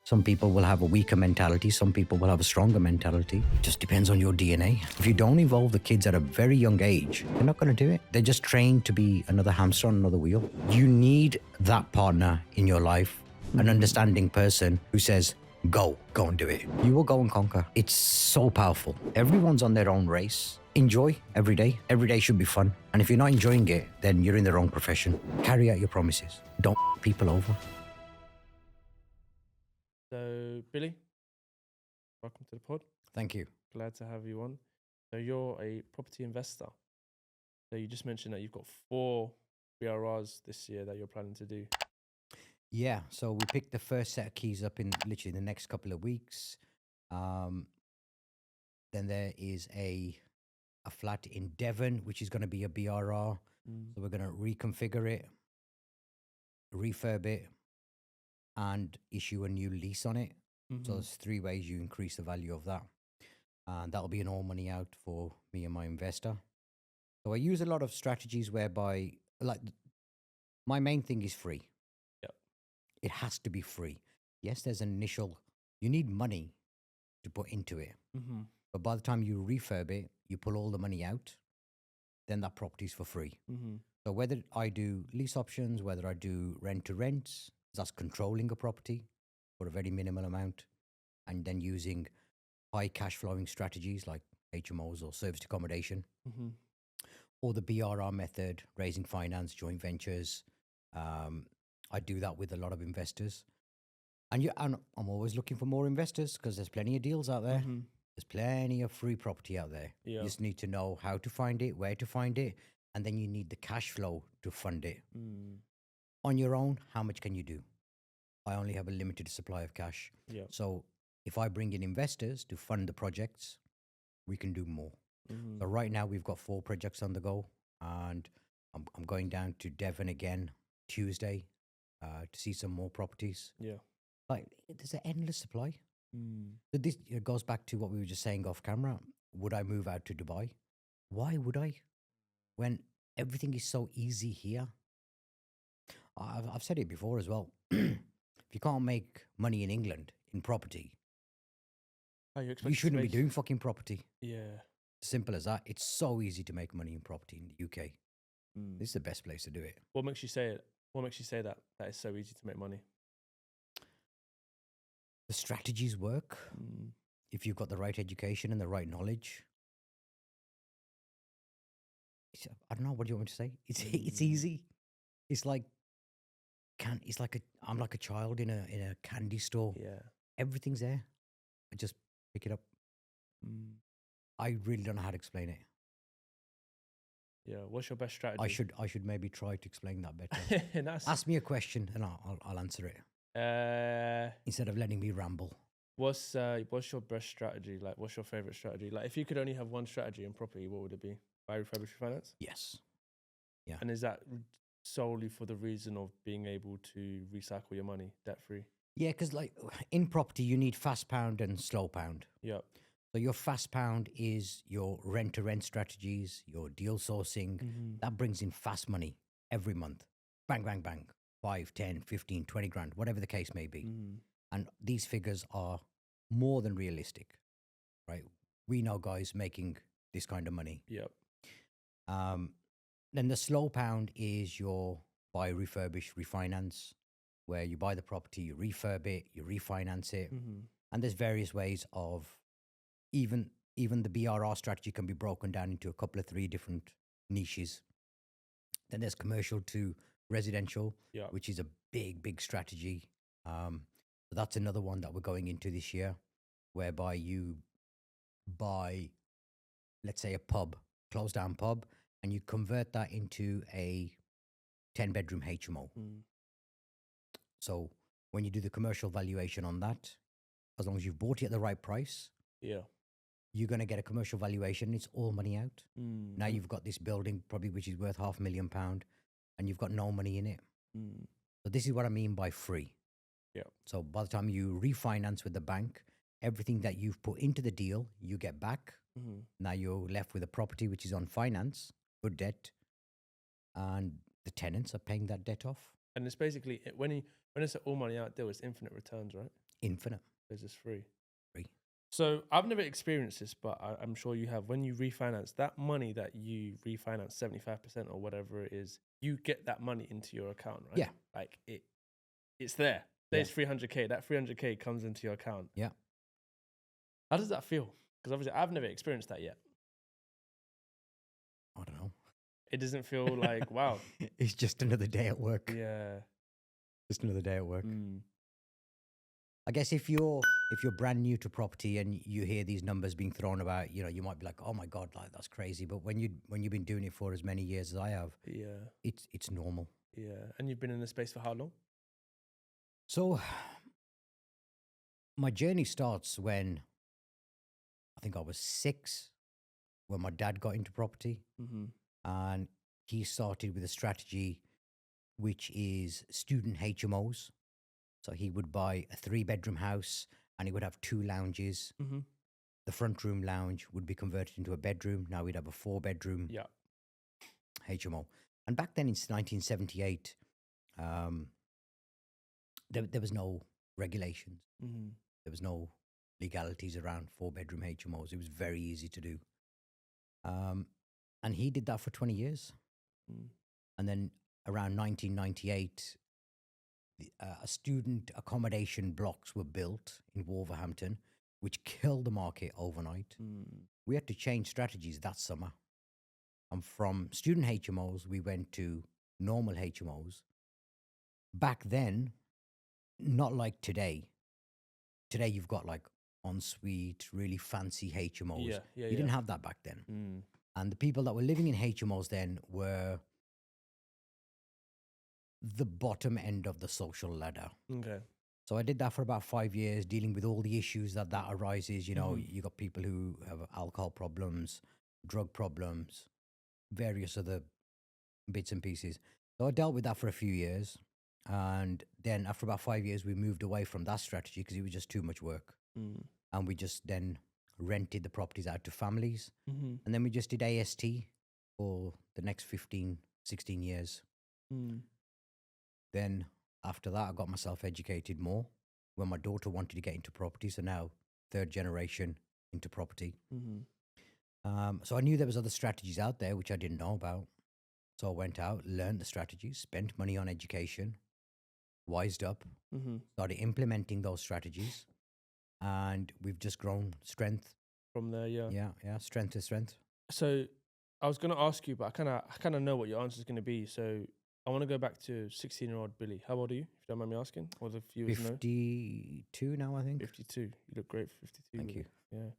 Some people will have a weaker mentality. Some people will have a stronger mentality. It just depends on your DNA. If you don't involve the kids at a very young age, they're not going to do it. They're just trained to be another hamster on another wheel. You need that partner in your life, an understanding person who says, go and do it. You will go and conquer. It's so powerful. Everyone's on their own race. Enjoy every day. Every day should be fun. And if you're not enjoying it, then you're in the wrong profession. Carry out your promises. Don't people over. So, Billy, welcome to the pod. Thank you. Glad to have you on. So, you're a property investor. So, you just mentioned that you've got 4 BRRs this year that you're planning to do. Yeah, so we picked the first set of keys up in literally the next couple of weeks. Then there is a flat in Devon, which is going to be a BRR. So we're going to reconfigure it, refurb it, and issue a new lease on it. So there's 3 ways you increase the value of that. And that'll be an all money out for me and my investor. So I use a lot of strategies whereby, like, my main thing is free. Yep. It has to be free. Yes, there's an initial, you need money to put into it. But by the time you refurb it, you pull all the money out, then that property's for free. So whether I do lease options, whether I do rent to rents, that's controlling a property for a very minimal amount, and then using high cash flowing strategies like HMOs or serviced accommodation, or the BRR method, raising finance, joint ventures. I do that with a lot of investors. And I'm always looking for more investors because there's plenty of deals out there. There's plenty of free property out there. Yeah. You just need to know how to find it, where to find it, and then you need the cash flow to fund it. On your own, how much can you do? I only have a limited supply of cash. Yeah. So if I bring in investors to fund the projects, we can do more. So right now we've got 4 projects on the go, and I'm going down to Devon again Tuesday to see some more properties. Yeah. Like, there's an endless supply. So this goes back to what we were just saying off camera. Would I move out to Dubai? Why would I? When everything is so easy here. I've said it before as well. If you can't make money in England in property, you shouldn't be doing fucking property. Yeah. Simple as that. It's so easy to make money in property in the UK. This is the best place to do it. What makes you say it? What makes you say that it's so easy to make money? The strategies work if you've got the right education and the right knowledge. I don't know. What do you want me to say? It's easy. It's like I'm like a child in a candy store. Yeah. Everything's there. I just pick it up. I really don't know how to explain it. Yeah. What's your best strategy? I should maybe try to explain that better. Ask me a question and I'll answer it. Instead of letting me ramble. What's your best strategy? Like, what's your favorite strategy? Like, if you could only have one strategy in property, what would it be? Buy, refurbish, refinance? Yes. Yeah. And is that solely for the reason of being able to recycle your money debt free? Yeah, because like in property, you need fast pound and slow pound. Yeah. So your fast pound is your rent to rent strategies, your deal sourcing. That brings in fast money every month. Bang, bang, bang. 5, 10, 15, 20 grand, whatever the case may be. And these figures are more than realistic, right? We know guys making this kind of money. Yep. Then the slow pound is your buy, refurbish, refinance, where you buy the property, you refurb it, you refinance it. And there's various ways of even the BRR strategy can be broken down into a couple of 3 different niches. Then there's commercial to residential, which is a big strategy. So that's another one that we're going into this year, whereby you buy, let's say, a pub, closed down pub, and you convert that into a 10-bedroom HMO. So when you do the commercial valuation on that, as long as you've bought it at the right price, you're going to get a commercial valuation. It's all money out. Now you've got this building probably which is worth £500,000 and you've got no money in it. So this is what I mean by free. Yeah. So by the time you refinance with the bank, everything that you've put into the deal, you get back. Now you're left with a property which is on finance, good debt, and the tenants are paying that debt off. And it's basically when it's an all money out deal, it's infinite returns, right? infinite. It's just free. Free. So I've never experienced this, but I'm sure you have. When you refinance, that money that you refinance 75% or whatever it is, you get that money into your account, right? Yeah. Like it's there. There's 300K. That 300K comes into your account. Yeah. How does that feel? Because obviously I've never experienced that yet. I don't know. It doesn't feel like, wow. It's just another day at work. Yeah. Just another day at work. Mm. I guess if you're brand new to property and you hear these numbers being thrown about, you might be like, "Oh my God, like that's crazy." But when you've been doing it for as many years as I have, Yeah. it's normal. Yeah. And you've been in the space for how long? So my journey starts when I think I was 6, when my dad got into property, Mm-hmm. and he started with a strategy which is student HMOs. So he would buy a 3-bedroom house and he would have 2 lounges. Mm-hmm. The front room lounge would be converted into a bedroom. Now we'd have a 4-bedroom Yeah. HMO. And back then in 1978, there was no regulations. Mm-hmm. There was no legalities around 4-bedroom HMOs. It was very easy to do. And he did that for 20 years. Mm. And then around 1998, student accommodation blocks were built in Wolverhampton, which killed the market overnight. Mm. We had to change strategies that summer. And from student HMOs, we went to normal HMOs. Back then, not like today. Today, you've got like ensuite, really fancy HMOs. Yeah. Yeah. You didn't have that back then. Mm. And the people that were living in HMOs then were the bottom end of the social ladder. Okay. So I did that for about 5 years, dealing with all the issues that arises. You know, Mhm. you got people who have alcohol problems, drug problems, various other bits and pieces. So I dealt with that for a few years. And then after about 5 years, we moved away from that strategy because it was just too much work. Mm. And we just then rented the properties out to families. Mm-hmm. And then we just did AST for the next 15, 16 years. Mm. Then after that, I got myself educated more when my daughter wanted to get into property. So now 3rd generation into property. Mm-hmm. So I knew there was other strategies out there, which I didn't know about. So I went out, learned the strategies, spent money on education, wised up, Mm-hmm. started implementing those strategies. And we've just grown strength. From there, yeah. Yeah, strength to strength. So I was going to ask you, but I kind of know what your answer is going to be. So I want to go back to 16-year-old Billy. How old are you, if you don't mind me asking? Or the viewers know? 52 now, I think. 52. You look great for 52. Thank you. Yeah.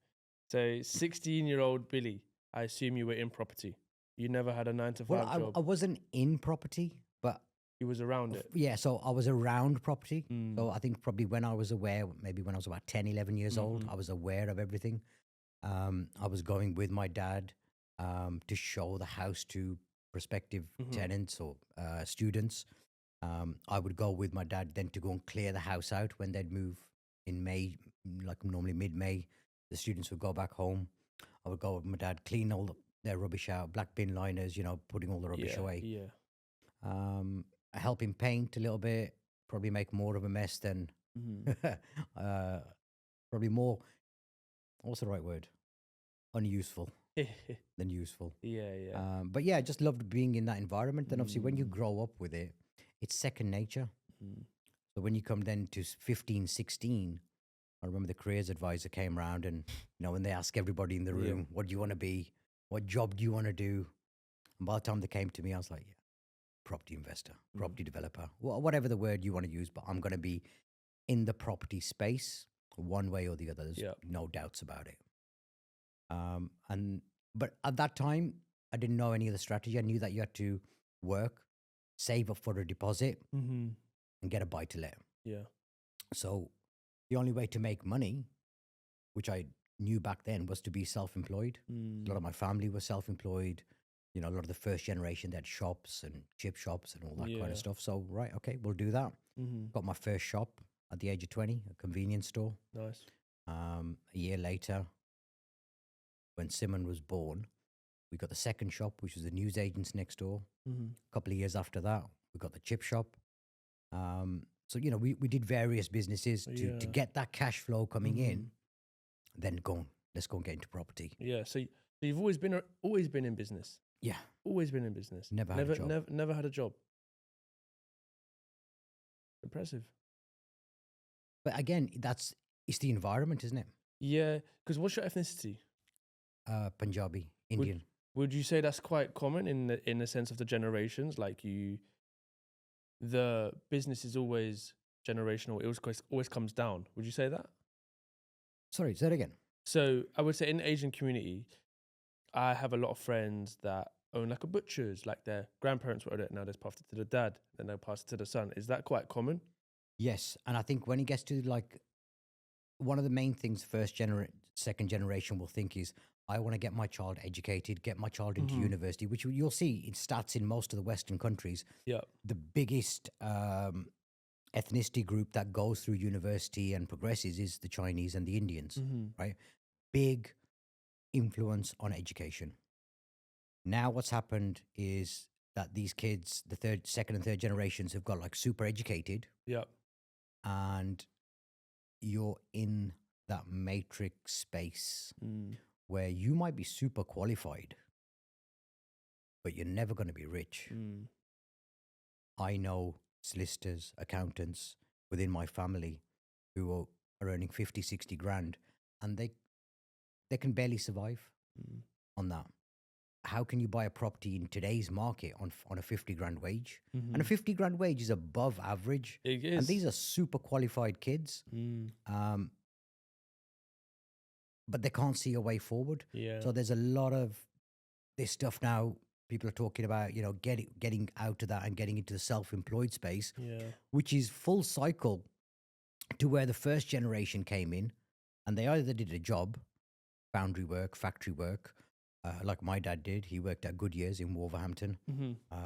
So 16-year-old Billy, I assume you were in property. You never had a 9-to-5 Well, job. I wasn't in property, but You was around it. yeah, so I was around property. Mm. So I think probably when I was aware, maybe when I was about 10, 11 years old, Mhm. I was aware of everything. I was going with my dad to show the house to prospective Mhm. tenants or students. I would go with my dad then to go and clear the house out when they'd move in May, like normally mid-May. The students would go back home. I would go with my dad, clean all their rubbish out, black bin liners, putting all the rubbish away. Yeah. Help him paint a little bit, probably make more of a mess than, Mhm. probably more, what's the right word? Unuseful than useful. Yeah. But yeah, I just loved being in that environment. And obviously, when you Mm. grow up with it, it's second nature. Mm. So when you come then to 15, 16, I remember the careers advisor came around and, when they ask everybody in the Yeah. room, what do you want to be? What job do you want to do? And by the time they came to me, I was like, yeah, property investor, property developer, whatever the word you want to use, but I'm going to be in the property space one way or the other. There's Yeah. no doubts about it. But at that time, I didn't know any of the strategy. I knew that you had to work, save up for a deposit, Mm-hmm. and get a buy to let. Yeah. So the only way to make money, which I knew back then, was to be self-employed. A lot of my family was self-employed. A lot of the first generation, they had shops and chip shops and all that kind Yeah. of stuff. So, right, okay, we'll do that. Mm-hmm. Got my first shop at the age of 20, a convenience store. Nice. A year later, when Simon was born, we got the second shop, which was the newsagents next door. Mm-hmm. A couple of years after that, we got the chip shop. So, we did various businesses to Yeah. get that cash flow coming in, then let's go and get into property. Yeah. So you've always been in business. Yeah. Always been in business. Never had a job. Never had a job. Impressive. But again, it's the environment, isn't it? Yeah. Because what's your ethnicity? Punjabi, Indian. Would you say that's quite common in the sense of the generations? Like the business is always generational. It always comes down. Would you say that? Sorry, say that again. So I would say in the Asian community, I have a lot of friends that own like a butcher's, like their grandparents were it, now they've passed it to the dad, then they'll pass it to the son. Is that quite common? Yes, and I think when it gets to like one of the main things second generation will think is, I want to get my child educated, get my child into university, which you'll see in stats in most of the Western countries. Yeah. The biggest ethnicity group that goes through university and progresses is the Chinese and the Indians, right? Big influence on education. Now what's happened is that these kids, the second and third generations, have got like super educated. Yeah. And you're in that matrix space where you might be super qualified, but you're never going to be rich. I know solicitors, accountants within my family who are earning 50, 60 grand, and they can barely survive on that. How can you buy a property in today's market on a 50 grand wage? And a 50 grand wage is above average. It is. And these are super qualified kids. But they can't see a way forward. Yeah. So there's a lot of this stuff now. People are talking about, getting out of that and getting into the self-employed space, which is full cycle to where the first generation came in and they either did a job, foundry work, factory work, like my dad did. He worked at Goodyear's in Wolverhampton.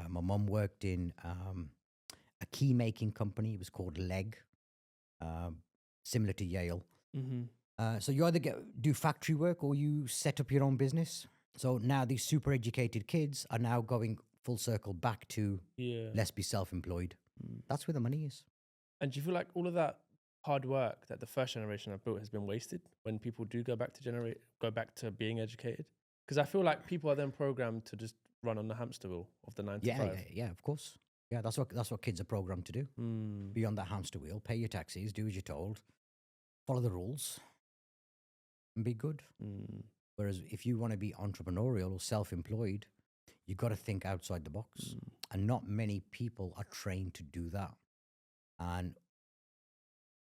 My mum worked in a key making company. It was called Leg, similar to Yale. So you either do factory work or you set up your own business. So now these super educated kids are now going full circle back to let's be self-employed. That's where the money is. And do you feel like all of that hard work that the first generation have built has been wasted when people do go back to being educated? Because I feel like people are then programmed to just run on the hamster wheel of the 9 to 5. Yeah, of course. Yeah, that's what kids are programmed to do. Be on that hamster wheel, pay your taxes, do as you're told, follow the rules, and be good. Whereas if you want to be entrepreneurial or self-employed, you've got to think outside the box. And not many people are trained to do that. And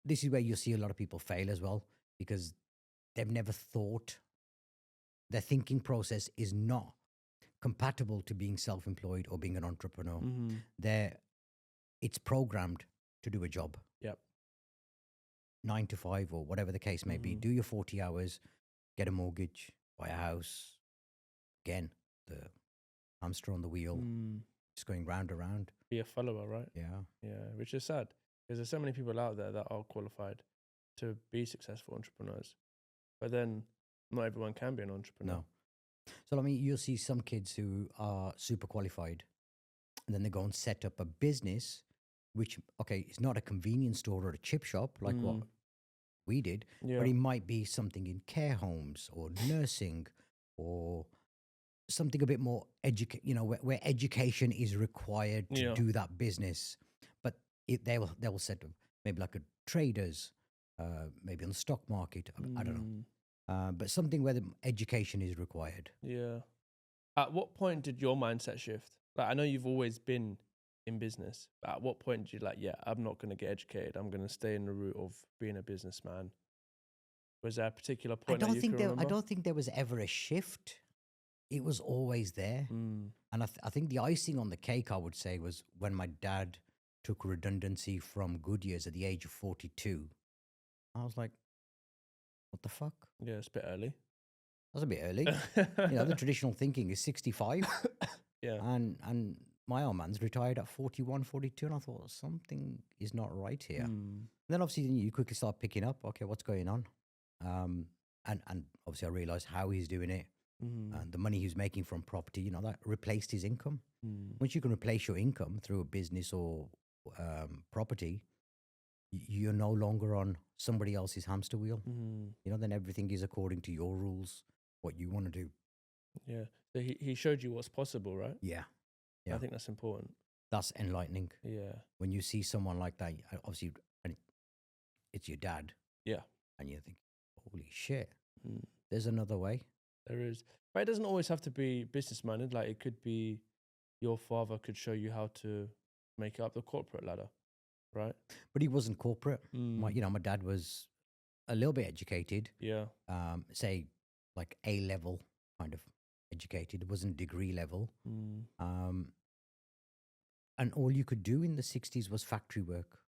this is where you'll see a lot of people fail as well, because they've never thought, their thinking process is not compatible to being self-employed or being an entrepreneur. It's programmed to do a job. Yep. 9 to 5 or whatever the case may be. Do your 40 hours, get a mortgage, buy a house. Again, the hamster on the wheel, just going round and round. Be a follower, right? Yeah. Yeah, which is sad because there's so many people out there that are qualified to be successful entrepreneurs. But then not everyone can be an entrepreneur. No. So, I mean, you'll see some kids who are super qualified and then they go and set up a business, which, okay, it's not a convenience store or a chip shop like what we did, but it might be something in care homes or nursing or something a bit more where education is required to do that business. But they will set up maybe like a traders, maybe on the stock market. I don't know. But something where the education is required. Yeah. At what point did your mindset shift? Like, I know you've always been in business, but at what point did you I'm not going to get educated. I'm going to stay in the route of being a businessman. Was there a particular point I don't think there was ever a shift. It was always there. And I think the icing on the cake, I would say, was when my dad took redundancy from Goodyear's at the age of 42. I was like, what the fuck? Yeah, it's a bit early. That's a bit early. The traditional thinking is 65. Yeah. And my old man's retired at 41, 42. And I thought, something is not right here. And then obviously you quickly start picking up, okay, what's going on? And obviously I realized how he's doing it. And the money he was making from property, that replaced his income. Once you can replace your income through a business or property, You're no longer on somebody else's hamster wheel. Mm. Then everything is according to your rules, what you want to do. Yeah. So he showed you what's possible, right? Yeah. I Yeah. think that's important. That's enlightening. Yeah. When you see someone like that, obviously, and it's your dad, Yeah. and you think, holy shit, Mm. there's another way. There is. But it doesn't always have to be business minded. Like it could be your father could show you how to make it up the corporate ladder, right? But he wasn't corporate. Mm. My dad was a little bit educated, Yeah. say like A level kind of educated. It wasn't degree level. Mm. And all you could do in the 60s was factory work.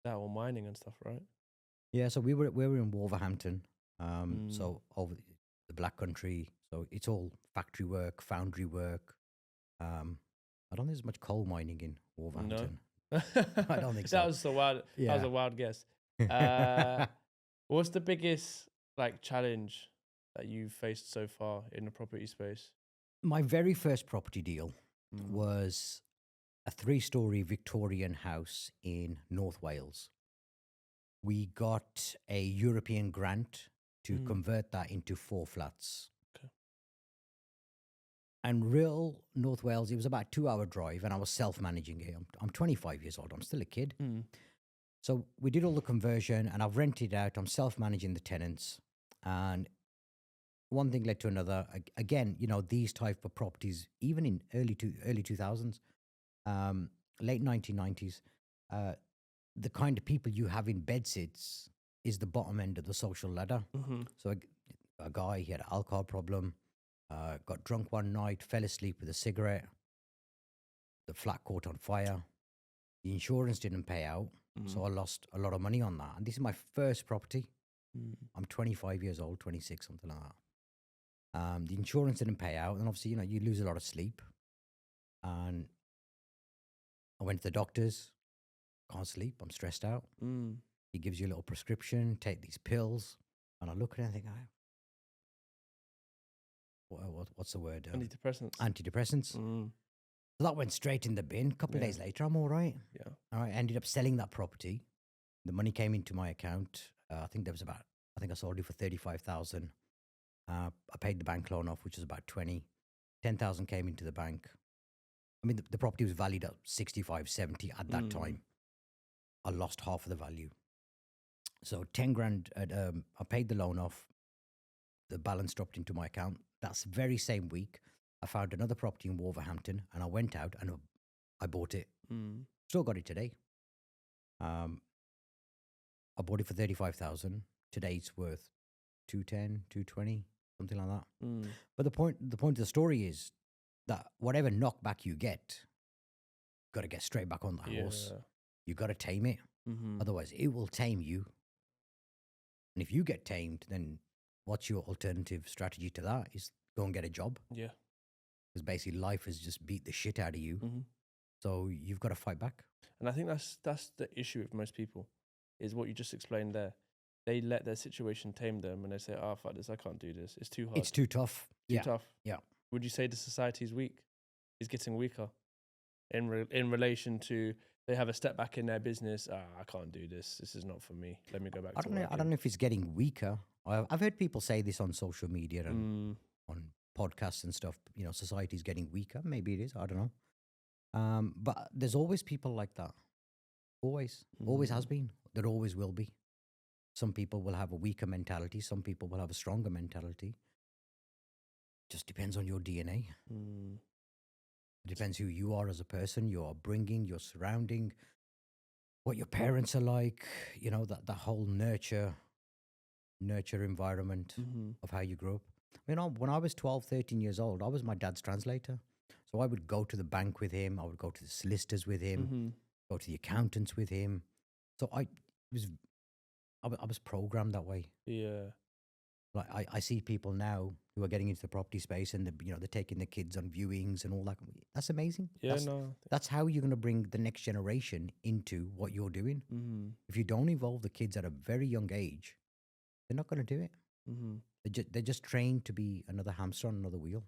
That or mining and stuff, right? Yeah, so we were in Wolverhampton, Mm. so over the Black Country. So it's all factory work, foundry work. I don't think there's much coal mining in Wolverhampton. No. I don't think That so. was so wild. Yeah. That was a wild guess. What's the biggest like challenge that you've faced so far in the property space? My very first property deal Mm. was a 3-story Victorian house in North Wales. We got a European grant to convert that into 4 flats. Okay. And real North Wales, it was about a 2-hour drive, and I was self-managing it. I'm 25 years old. I'm still a kid. Mm. So we did all the conversion, and I've rented out. I'm self-managing the tenants, and one thing led to another. Again, these type of properties, even in early 2000s, late 1990s, the kind of people you have in bedsits is the bottom end of the social ladder. Mm-hmm. So a guy, he had an alcohol problem, got drunk one night, fell asleep with a cigarette. The flat caught on fire. The insurance didn't pay out, so I lost a lot of money on that. And this is my first property. I'm 25 years old, 26, something like that. The insurance didn't pay out, and obviously, you lose a lot of sleep. And I went to the doctors. Can't sleep. I'm stressed out. Mm. He gives you a little prescription. Take these pills, and I look at it and think, what's the word? Antidepressants. Antidepressants. Mm. So that went straight in the bin. A couple of Yeah. days later, I'm all right. Yeah. All right. I ended up selling that property. The money came into my account. I think I sold it for 35,000. I paid the bank loan off, which was about 20. 10,000 came into the bank. I mean, the property was valued at 65, 70 at that time. I lost half of the value. So 10 grand, I paid the loan off. The balance dropped into my account. That's very same week. I found another property in Wolverhampton, and I went out and I bought it. Mm. Still got it today. I bought it for 35,000. Today it's worth 210, 220, something like that. Mm. But the point of the story is that whatever knockback you get, got to get straight back on the horse. You got to tame it. Mm-hmm. Otherwise, it will tame you. And if you get tamed, then what's your alternative strategy to that? Is go and get a job. Yeah. Because basically life has just beat the shit out of you. Mm-hmm. So you've got to fight back. And I think that's the issue with most people, is what you just explained there. They let their situation tame them, and they say, "Oh, fuck this! I can't do this. It's too hard. It's too tough. Too tough." Yeah. Would you say the society is weak? Is getting weaker in relation to they have a step back in their business? I can't do this. This is not for me. Let me go back. I don't know if it's getting weaker. I've heard people say this on social media and on podcasts and stuff. Society's getting weaker. Maybe it is. I don't know. But there's always people like that. Always has been. There always will be. Some people will have a weaker mentality. Some people will have a stronger mentality. Just depends on your DNA. It depends who you are as a person, your upbringing, your surrounding, what your parents are like, that whole nurture environment of how you grew up. When I was 12, 13 years old, I was my dad's translator. So I would go to the bank with him. I would go to the solicitors with him, go to the accountants with him. So I was programmed that way. Yeah. Like I see people now who are getting into the property space, and they're taking their kids on viewings and all that. That's amazing. Yeah, That's how you're going to bring the next generation into what you're doing. If you don't involve the kids at a very young age, they're not going to do it. They're just trained to be another hamster on another wheel.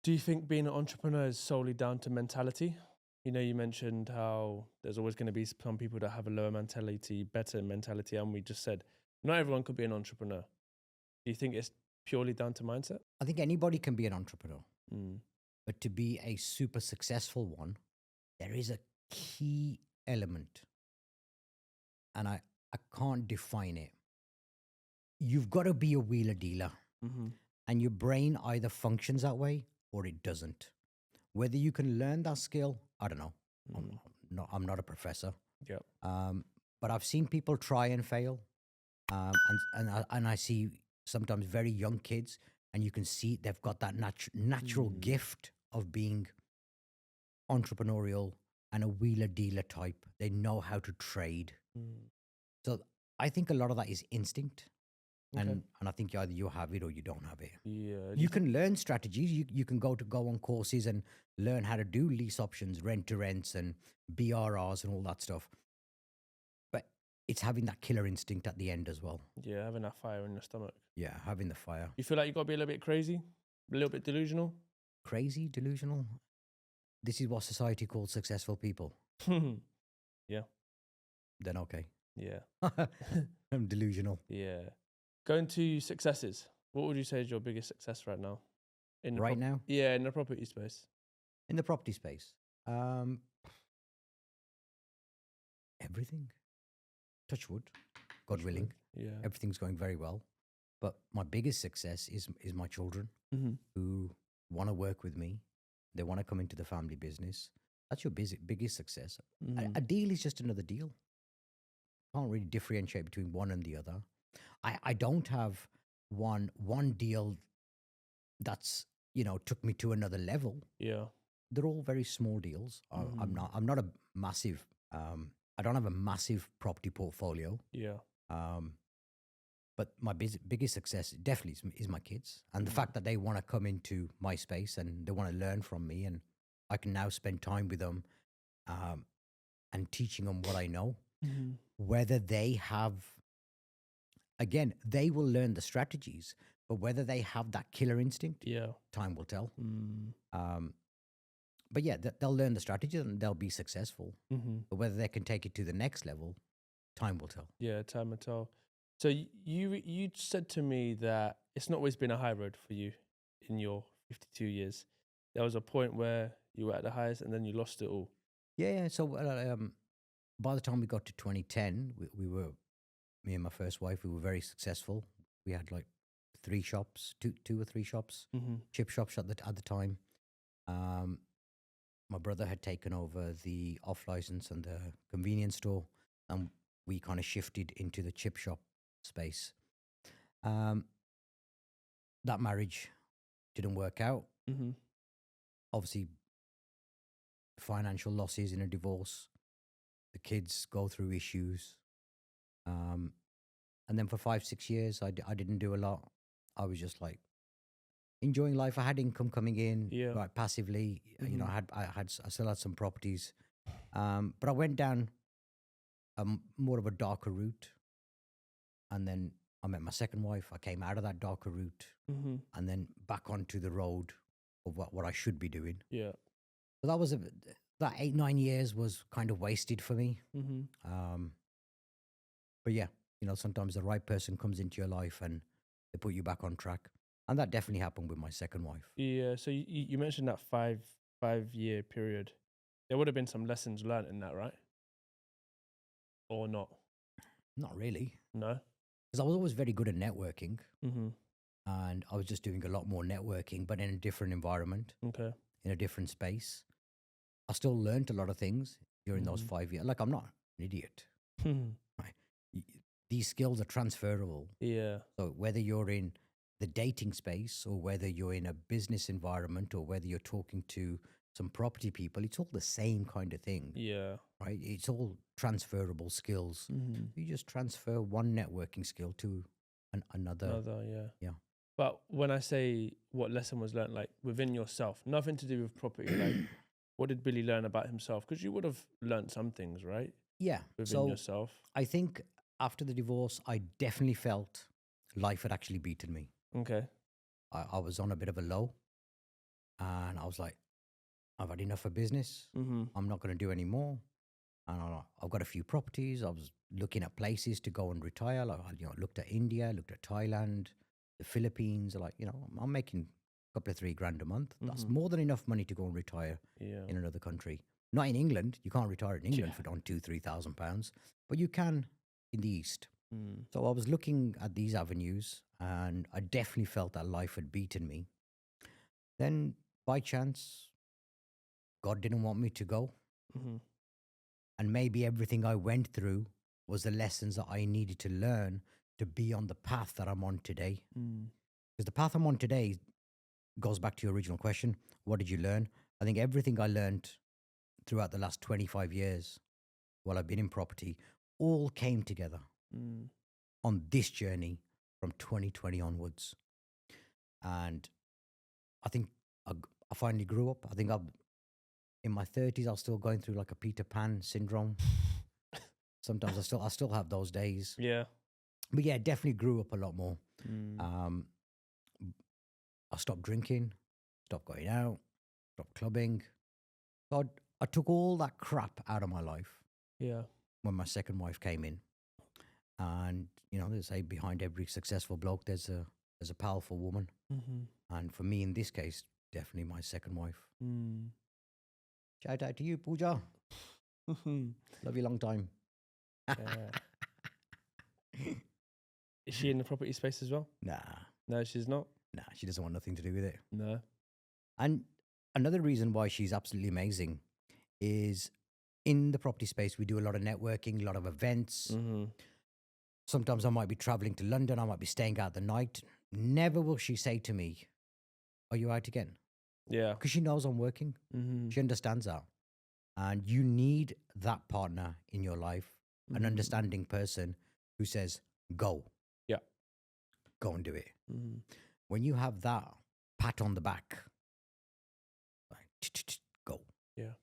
Do you think being an entrepreneur is solely down to mentality? You know, you mentioned how there's always going to be some people that have a lower mentality, better mentality, and we just said not everyone could be an entrepreneur. Do you think it's purely down to mindset? I think anybody can be an entrepreneur, Mm. but to be a super successful one, there is a key element, and I can't define it. You've got to be a wheeler dealer, Mm-hmm. and your brain either functions that way or it doesn't. Whether you can learn that skill, I don't know. Mm. I'm not a professor, Yep. but I've seen people try and fail, and I see sometimes very young kids, and you can see they've got that natural Mm. gift of being entrepreneurial and a wheeler dealer type. They know how to trade. Mm. So I think a lot of that is instinct, Okay. and I think either you have it or you don't have it. Yeah. You can learn strategies. You can go on courses and learn how to do lease options, rent to rents, and BRRs and all that stuff. But it's having that killer instinct at the end as well. Yeah, having that fire in your stomach. Yeah, having the fire. You feel like you got to be a little bit crazy, a little bit delusional. Crazy, delusional. This is what society calls successful people. Yeah. Then okay. Yeah. I'm delusional. Yeah. Going to successes. What would you say is your biggest success right now? In the Right now, Yeah, in the property space. in the property space, everything. Touch wood, God Touch willing. wood. Yeah. Everything's going very well. But my biggest success is my children Mm-hmm. who want to work with me. They want to come into the family business. That's your biggest success. A deal is just another deal. Can't really differentiate between one and the other. I don't have one deal that's took me to another level. Yeah. They're all very small deals. I'm not a massive. I don't have a massive property portfolio. Yeah. But my biggest success definitely is my kids, and the fact that they want to come into my space and they want to learn from me, and I can now spend time with them, and teaching them what I know. Mm-hmm. Whether they have, again, they will learn the strategies, but whether they have that killer instinct, Yeah. time will tell. Mm. But yeah, they'll learn the strategies and they'll be successful. Mm-hmm. But whether they can take it to the next level, time will tell. Yeah, time will tell. So you said to me that it's not always been a high road for you in your 52 years. There was a point where you were at the highest and then you lost it all. Yeah. So by the time we got to 2010, we were, me and my first wife, we were very successful. We had like 3 shops, two or 3 shops, Mm-hmm. chip shops at the time. My brother had taken over the off license and the convenience store, and we kind of shifted into the chip shop space. That marriage didn't work out. Mm-hmm. Obviously, financial losses in a divorce. The kids go through issues. And then for 5-6 years, I didn't do a lot. I was just like enjoying life. I had income coming in, Yeah. like passively. You know, Mhm. I still had some properties, but I went down more of a darker route, and then I met my second wife. I came out of that darker route, Mm-hmm. and then back onto the road of what I should be doing. Yeah. So that 8-9 years was kind of wasted for me. Mm-hmm. But yeah, sometimes the right person comes into your life and they put you back on track. And that definitely happened with my second wife. Yeah. So you mentioned that 5-year period. There would have been some lessons learned in that, right? Or not? Not really. No. Because I was always very good at networking, Mm-hmm. and I was just doing a lot more networking, but in a different environment, Okay. in a different space. I still learned a lot of things during those 5 years. Like, I'm not an idiot. Right? These skills are transferable. Yeah. So whether you're in the dating space or whether you're in a business environment or whether you're talking to some property people, it's all the same kind of thing, Yeah. right? It's all transferable skills. Mm-hmm. You just transfer one networking skill to another. Another, yeah. Yeah. But when I say what lesson was learned, like within yourself, nothing to do with property, like what did Billy learn about himself? Because you would have learned some things, right? Yeah. Within So yourself. I think after the divorce, I definitely felt life had actually beaten me. Okay. I was on a bit of a low, and I was like, I've had enough of business. I'm not going to do any more. And I've got a few properties. I was looking at places to go and retire. Like, looked at India, looked at Thailand, the Philippines. Like, I'm making a couple of $3,000 a month. That's more than enough money to go and retire in another country. Not in England. You can't retire in England for on £2,000-3,000, but you can in the East. So I was looking at these avenues, and I definitely felt that life had beaten me. Then, by chance, God didn't want me to go. And maybe everything I went through was the lessons that I needed to learn to be on the path that I'm on today. Because the path I'm on today goes back to your original question. What did you learn? I think everything I learned throughout the last 25 years while I've been in property all came together on this journey from 2020 onwards. And I think I finally grew up. I think in my 30s, I was still going through like a Peter Pan syndrome. Sometimes I still have those days. Yeah. But yeah, definitely grew up a lot more. I stopped drinking, stopped going out, stopped clubbing. So I took all that crap out of my life. Yeah. When my second wife came in. And, they say behind every successful bloke, there's a powerful woman. And for me, in this case, definitely my second wife. Shout out to you, Pooja. Love you long time. Is she in the property space as well? Nah. No, she's not. Nah, she doesn't want nothing to do with it. No. And another reason why she's absolutely amazing is in the property space, we do a lot of networking, a lot of events. Sometimes I might be traveling to London. I might be staying out the night. Never will she say to me, "Are you out again?" Yeah. Because she knows I'm working. She understands that. And you need that partner in your life, an understanding person who says, go. Yeah. Go and do it. When you have that pat on the back, like, go. Yeah.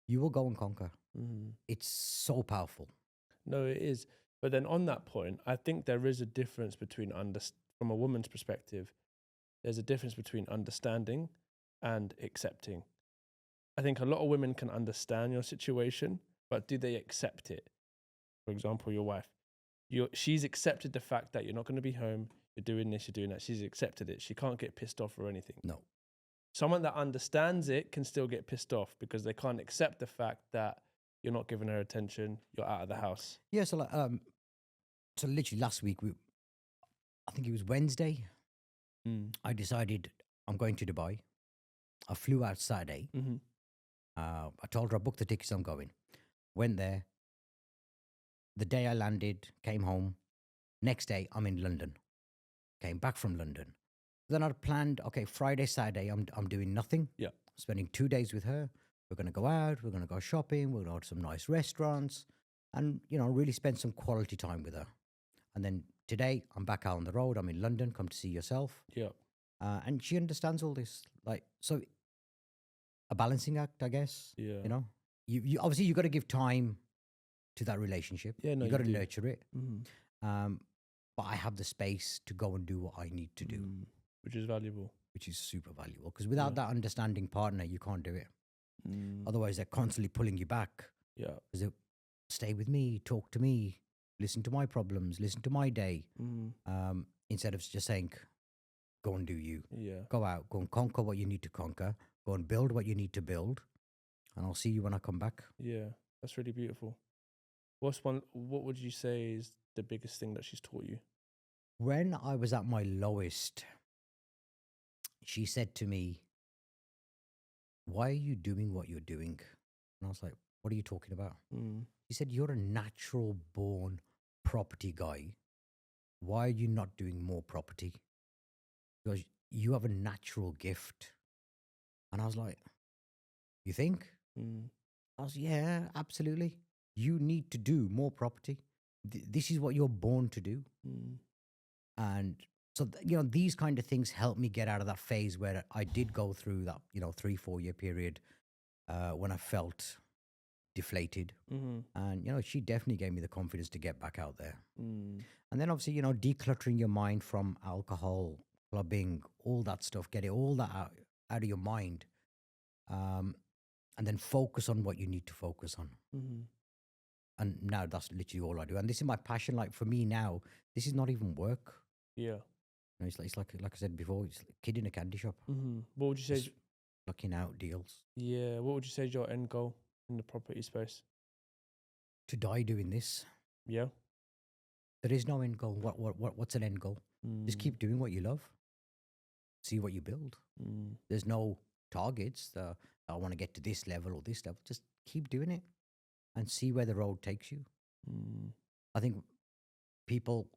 You will go and conquer. It's so powerful. No, it is. But then on that point, I think there is a difference between, from a woman's perspective, there's a difference between understanding and accepting. I think a lot of women can understand your situation, but do they accept it? For example, your wife, she's accepted the fact that you're not going to be home, you're doing this, you're doing that. She's accepted it. She can't get pissed off or anything. No. Someone that understands it can still get pissed off because they can't accept the fact that you're not giving her attention, you're out of the house. Yeah, so literally last week, I think it was Wednesday, I decided I'm going to Dubai. I flew out Saturday. I told her I booked the tickets, I'm going. Went there. The day I landed, came home. Next day, I'm in London. Came back from London. Then I'd planned, okay, Friday, Saturday, I'm doing nothing. Yeah. Spending 2 days with her. We're going to go out. We're going to go shopping. We're going to go to some nice restaurants and, really spend some quality time with her. And then today, I'm back out on the road. I'm in London. Come to see yourself. Yeah. And she understands all this. So a balancing act, I guess. Yeah. You obviously, you got to give time to that relationship. Yeah, no, you got to do. nurture it. But I have the space to go and do what I need to do. Which is valuable. Which is super valuable. Because without that understanding partner, you can't do it. Otherwise, they're constantly pulling you back. Yeah. Because they stay with me, talk to me, listen to my problems, listen to my day. Instead of just saying, go and do you. Yeah. Go out, go and conquer what you need to conquer, go and build what you need to build. And I'll see you when I come back. Yeah. That's really beautiful. What would you say is the biggest thing that she's taught you? When I was at my lowest, she said to me, "Why are you doing what you're doing?" And I was like, "What are you talking about?" She said, "You're a natural born property guy. Why are you not doing more property? Because you have a natural gift." And I was like, "You think?" I was, "Yeah, absolutely. You need to do more property. This is what you're born to do." And so, these kind of things helped me get out of that phase where I did go through that, 3-4 year period when I felt deflated. And, she definitely gave me the confidence to get back out there. And then obviously, decluttering your mind from alcohol, clubbing, all that stuff, get it all that out of your mind. and then focus on what you need to focus on. Mm-hmm. And now that's literally all I do. And this is my passion. Like for me now, this is not even work. Yeah. You know, it's like I said before, it's like a kid in a candy shop, Mm-hmm. What would you say? just looking out deals. Yeah. What would you say is your end goal in the property space? To die doing this, Yeah. there is no end goal. What's an end goal? Just keep doing what you love. See what you build. Mm. There's no targets. I want to get to this level or this level. Just keep doing it and see where the road takes you. Mm. I think people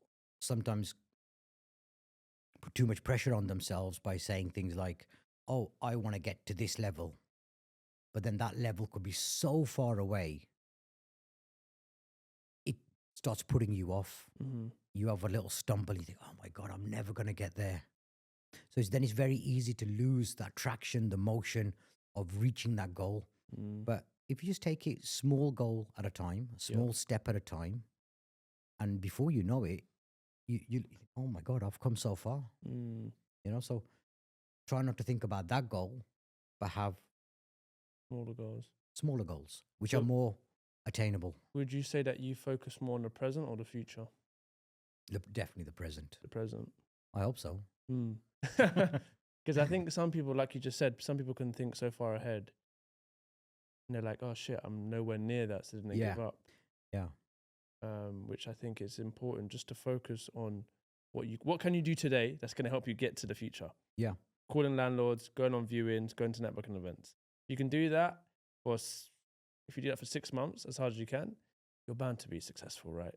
sometimes put too much pressure on themselves by saying things like, "Oh, I want to get to this level," but then that level could be so far away. It starts putting you off. Mm-hmm. You have a little stumble. You think, "Oh my God, I'm never going to get there." So then it's very easy to lose that traction, the motion of reaching that goal. Mm. But if you just take it small goal at a time, a small step at a time, and before you know it, you oh my God, I've come so far. Mm. You know, so try not to think about that goal, but have Smaller goals. smaller goals, which So- are more attainable. Would you say that you focus more on the present or the future? Definitely the present. The present. I hope so. Because I think some people, like you just said, some people can think so far ahead. And they're like, oh shit, I'm nowhere near that, so then they Yeah. give up. Yeah. Which I think is important, just to focus on what can you do today that's going to help you get to the future. Yeah. Calling landlords, going on viewings, going to networking events. You can do that if you do that for 6 months, as hard as you can, you're bound to be successful, right?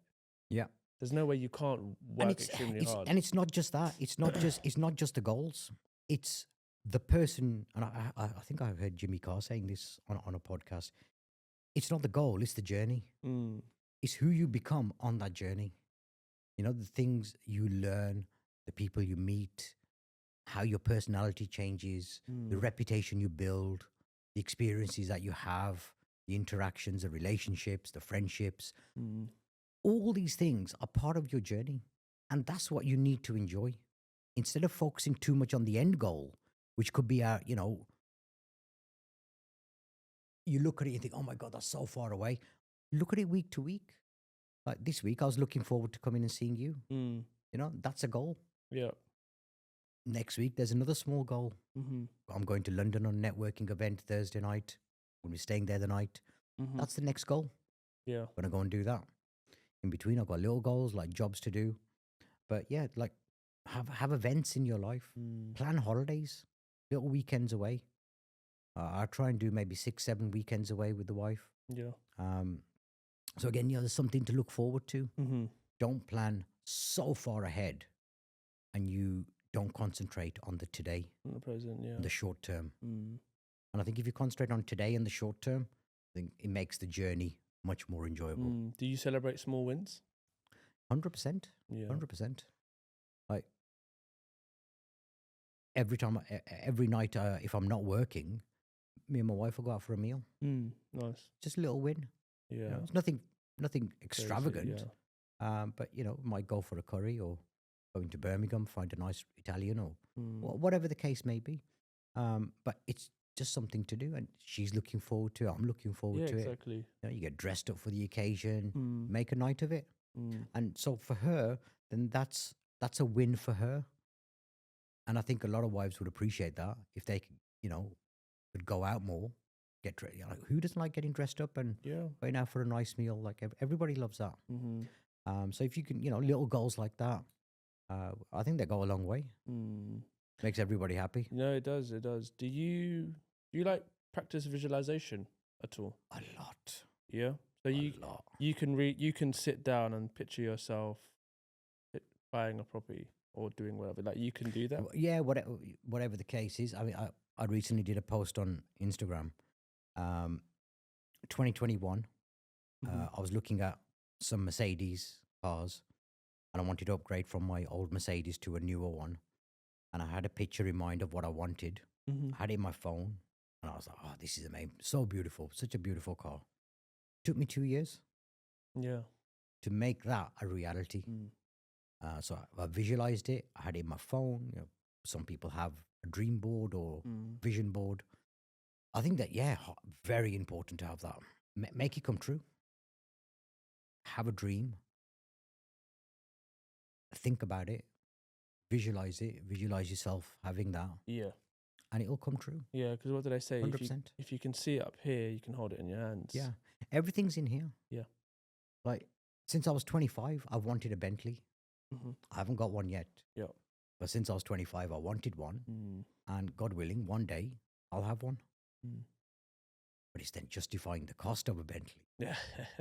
Yeah. There's no way you can't work extremely hard. And it's not just that. It's not just the goals. It's the person. And I think I've heard Jimmy Carr saying this on a podcast. It's not the goal. It's the journey. Mm. It's who you become on that journey. You know, the things you learn, the people you meet, how your personality changes, the reputation you build, the experiences that you have, the interactions, the relationships, the friendships. All these things are part of your journey. And that's what you need to enjoy. Instead of focusing too much on the end goal, which could be you look at it and think, oh my God, that's so far away. Look at it week to week. Like this week, I was looking forward to coming and seeing you. Mm. You know, that's a goal. Yeah. Next week, there's another small goal. Mm-hmm. I'm going to London on a networking event Thursday night. We'll be staying there the night. Mm-hmm. That's the next goal. Yeah. I'm going to go and do that. In between, I've got little goals like jobs to do. But yeah, like have events in your life. Plan holidays, little weekends away. I try and do maybe 6-7 weekends away with the wife. Yeah. So again, there's something to look forward to. Mm-hmm. Don't plan so far ahead and you don't concentrate on the today, In the present, yeah. the short term. Mm. And I think if you concentrate on today and the short term, I think it makes the journey much more enjoyable. Do you celebrate small wins? 100%. Yeah. 100%. Like every night, if I'm not working, me and my wife will go out for a meal. Nice. Just a little win. Yeah. You know, it's nothing Crazy, extravagant. yeah. But might go for a curry or going to Birmingham, find a nice Italian or whatever the case may be. But it's just something to do, and she's looking forward to it. I'm looking forward to exactly. it. You know, you get dressed up for the occasion, make a night of it, and so for her, then that's a win for her. And I think a lot of wives would appreciate that if they could go out more, get dressed. Like, who doesn't like getting dressed up and going out for a nice meal? Like everybody loves that. So if you can, little goals like that, I think they go a long way. Makes everybody happy. No, it does. It does. Do you like practice visualization at all? A lot. Yeah. So you can sit down and picture yourself buying a property or doing whatever. Like you can do that. Yeah. Whatever the case is. I mean, I recently did a post on Instagram. 2021. I was looking at some Mercedes cars, and I wanted to upgrade from my old Mercedes to a newer one. And I had a picture in mind of what I wanted. I had it in my phone, and I was like, "Oh, this is amazing! So beautiful! Such a beautiful car." Took me 2 years. Yeah. To make that a reality. So I visualized it. I had it in my phone. Some people have a dream board or vision board. I think that, yeah, very important to have that. Make it come true. Have a dream. Think about it. Visualize it. Visualize yourself having that, Yeah. and it'll come true. Yeah. Because what did I say? 100%. If you can see it up here, you can hold it in your hands. Yeah. Everything's in here. Yeah. Like, since I was 25, I've wanted a Bentley. Mm-hmm. I haven't got one yet. Yeah. But since I was 25, I wanted one. Mm. And God willing, one day I'll have one. Mm. But it's then justifying the cost of a Bentley. Yeah.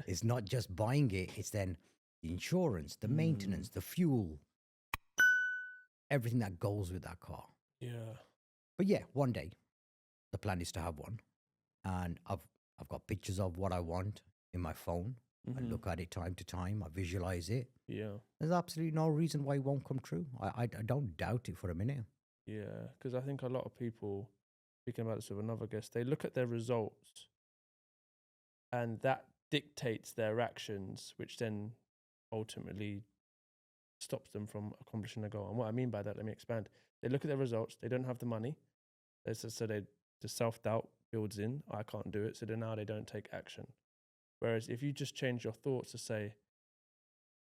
It's not just buying it, it's then the insurance, the maintenance, the fuel, everything that goes with that car. Yeah. But yeah, one day the plan is to have one. And I've got pictures of what I want in my phone. I look at it time to time. I visualize it. Yeah. There's absolutely no reason why it won't come true. I don't doubt it for a minute. Yeah. Because I think a lot of people, speaking about this with another guest, they look at their results and that dictates their actions, which then ultimately stops them from accomplishing their goal. And what I mean by that, let me expand. They look at their results, they don't have the money. So the self-doubt builds in, I can't do it. So then now they don't take action. Whereas if you just change your thoughts to say,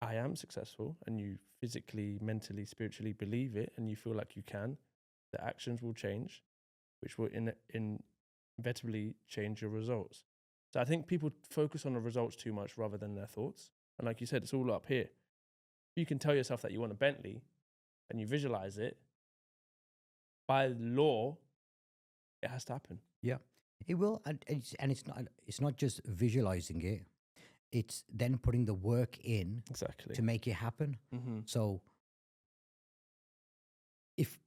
I am successful, and you physically, mentally, spiritually believe it, and you feel like you can, the actions will change, which will inevitably change your results. So I think people focus on the results too much rather than their thoughts. And like you said, it's all up here. You can tell yourself that you want a Bentley and you visualize it. By law, it has to happen. Yeah, it will. And it's not just visualizing it. It's then putting the work in Exactly to make it happen. Mm-hmm. So if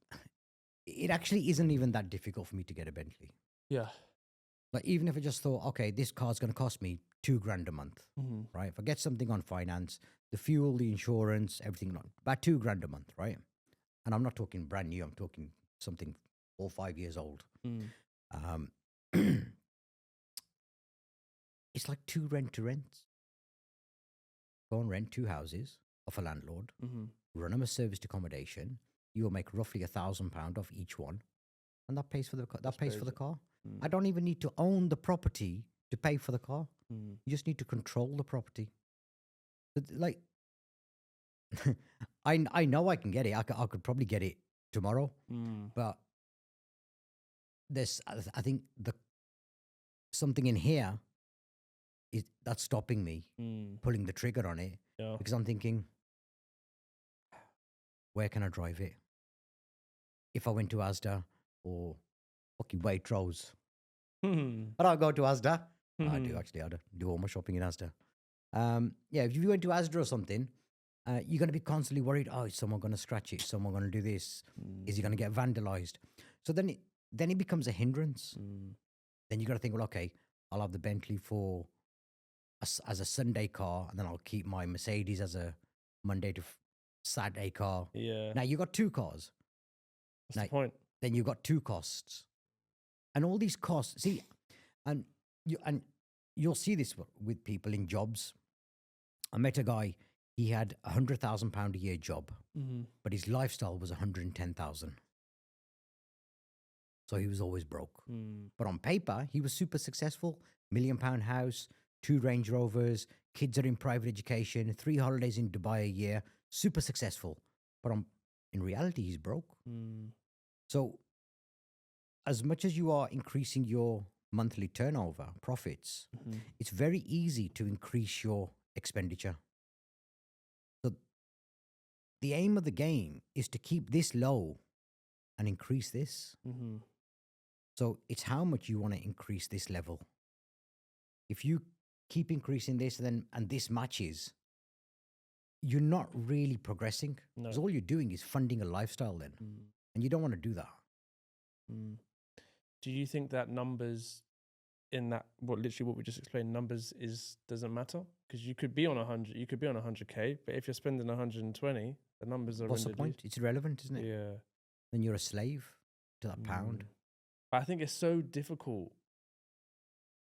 it actually isn't even that difficult for me to get a Bentley. Yeah. Like, even if I just thought, okay, this car's going to cost me $2,000 a month, right? If I get something on finance, the fuel, the insurance, everything, about $2,000 a month, right? And I'm not talking brand new. I'm talking something 4 or 5 years old. It's like 2 rent-to-rents. Go and rent 2 houses off a landlord, run them a serviced accommodation. You'll make roughly £1,000 off each one, and that pays for the car. I don't even need to own the property to pay for the car. You just need to control the property. But like, I know I can get it. I could probably get it tomorrow, but I think something in here that's stopping me pulling the trigger on it, because I'm thinking, where can I drive it? If I went to Asda or fucking Waitrose, I don't go to Asda. I do actually. I do all my shopping in Asda. Yeah, if you went to Asda or something, you're going to be constantly worried. Oh, is someone going to scratch it? Is someone going to do this? Is it going to get vandalized? So then it becomes a hindrance. Then you got to think, well, okay, I'll have the Bentley as a Sunday car, and then I'll keep my Mercedes as a Monday to Saturday car. Yeah. Now you got 2 cars. What's the point? Then you've got 2 costs, and all these costs. See, and you'll see this with people in jobs. I met a guy. He had £100,000 a year job, but his lifestyle was 110,000. So he was always broke. But on paper, he was super successful. £1 million house, 2 Range Rovers, kids are in private education, 3 holidays in Dubai a year, super successful. But in reality, he's broke. So as much as you are increasing your monthly turnover, profits, it's very easy to increase your expenditure. So the aim of the game is to keep this low and increase this. So it's how much you want to increase this level. If you keep increasing this and this matches, you're not really progressing. Because all you're doing is funding a lifestyle then. And you don't want to do that. Do you think that numbers in that, what we just explained, numbers doesn't matter? Because you could be on 100, you could be on 100K, but if you're spending 120, the numbers are. What's the point? It's irrelevant, isn't it? Yeah. Then you're a slave to that pound. But I think it's so difficult.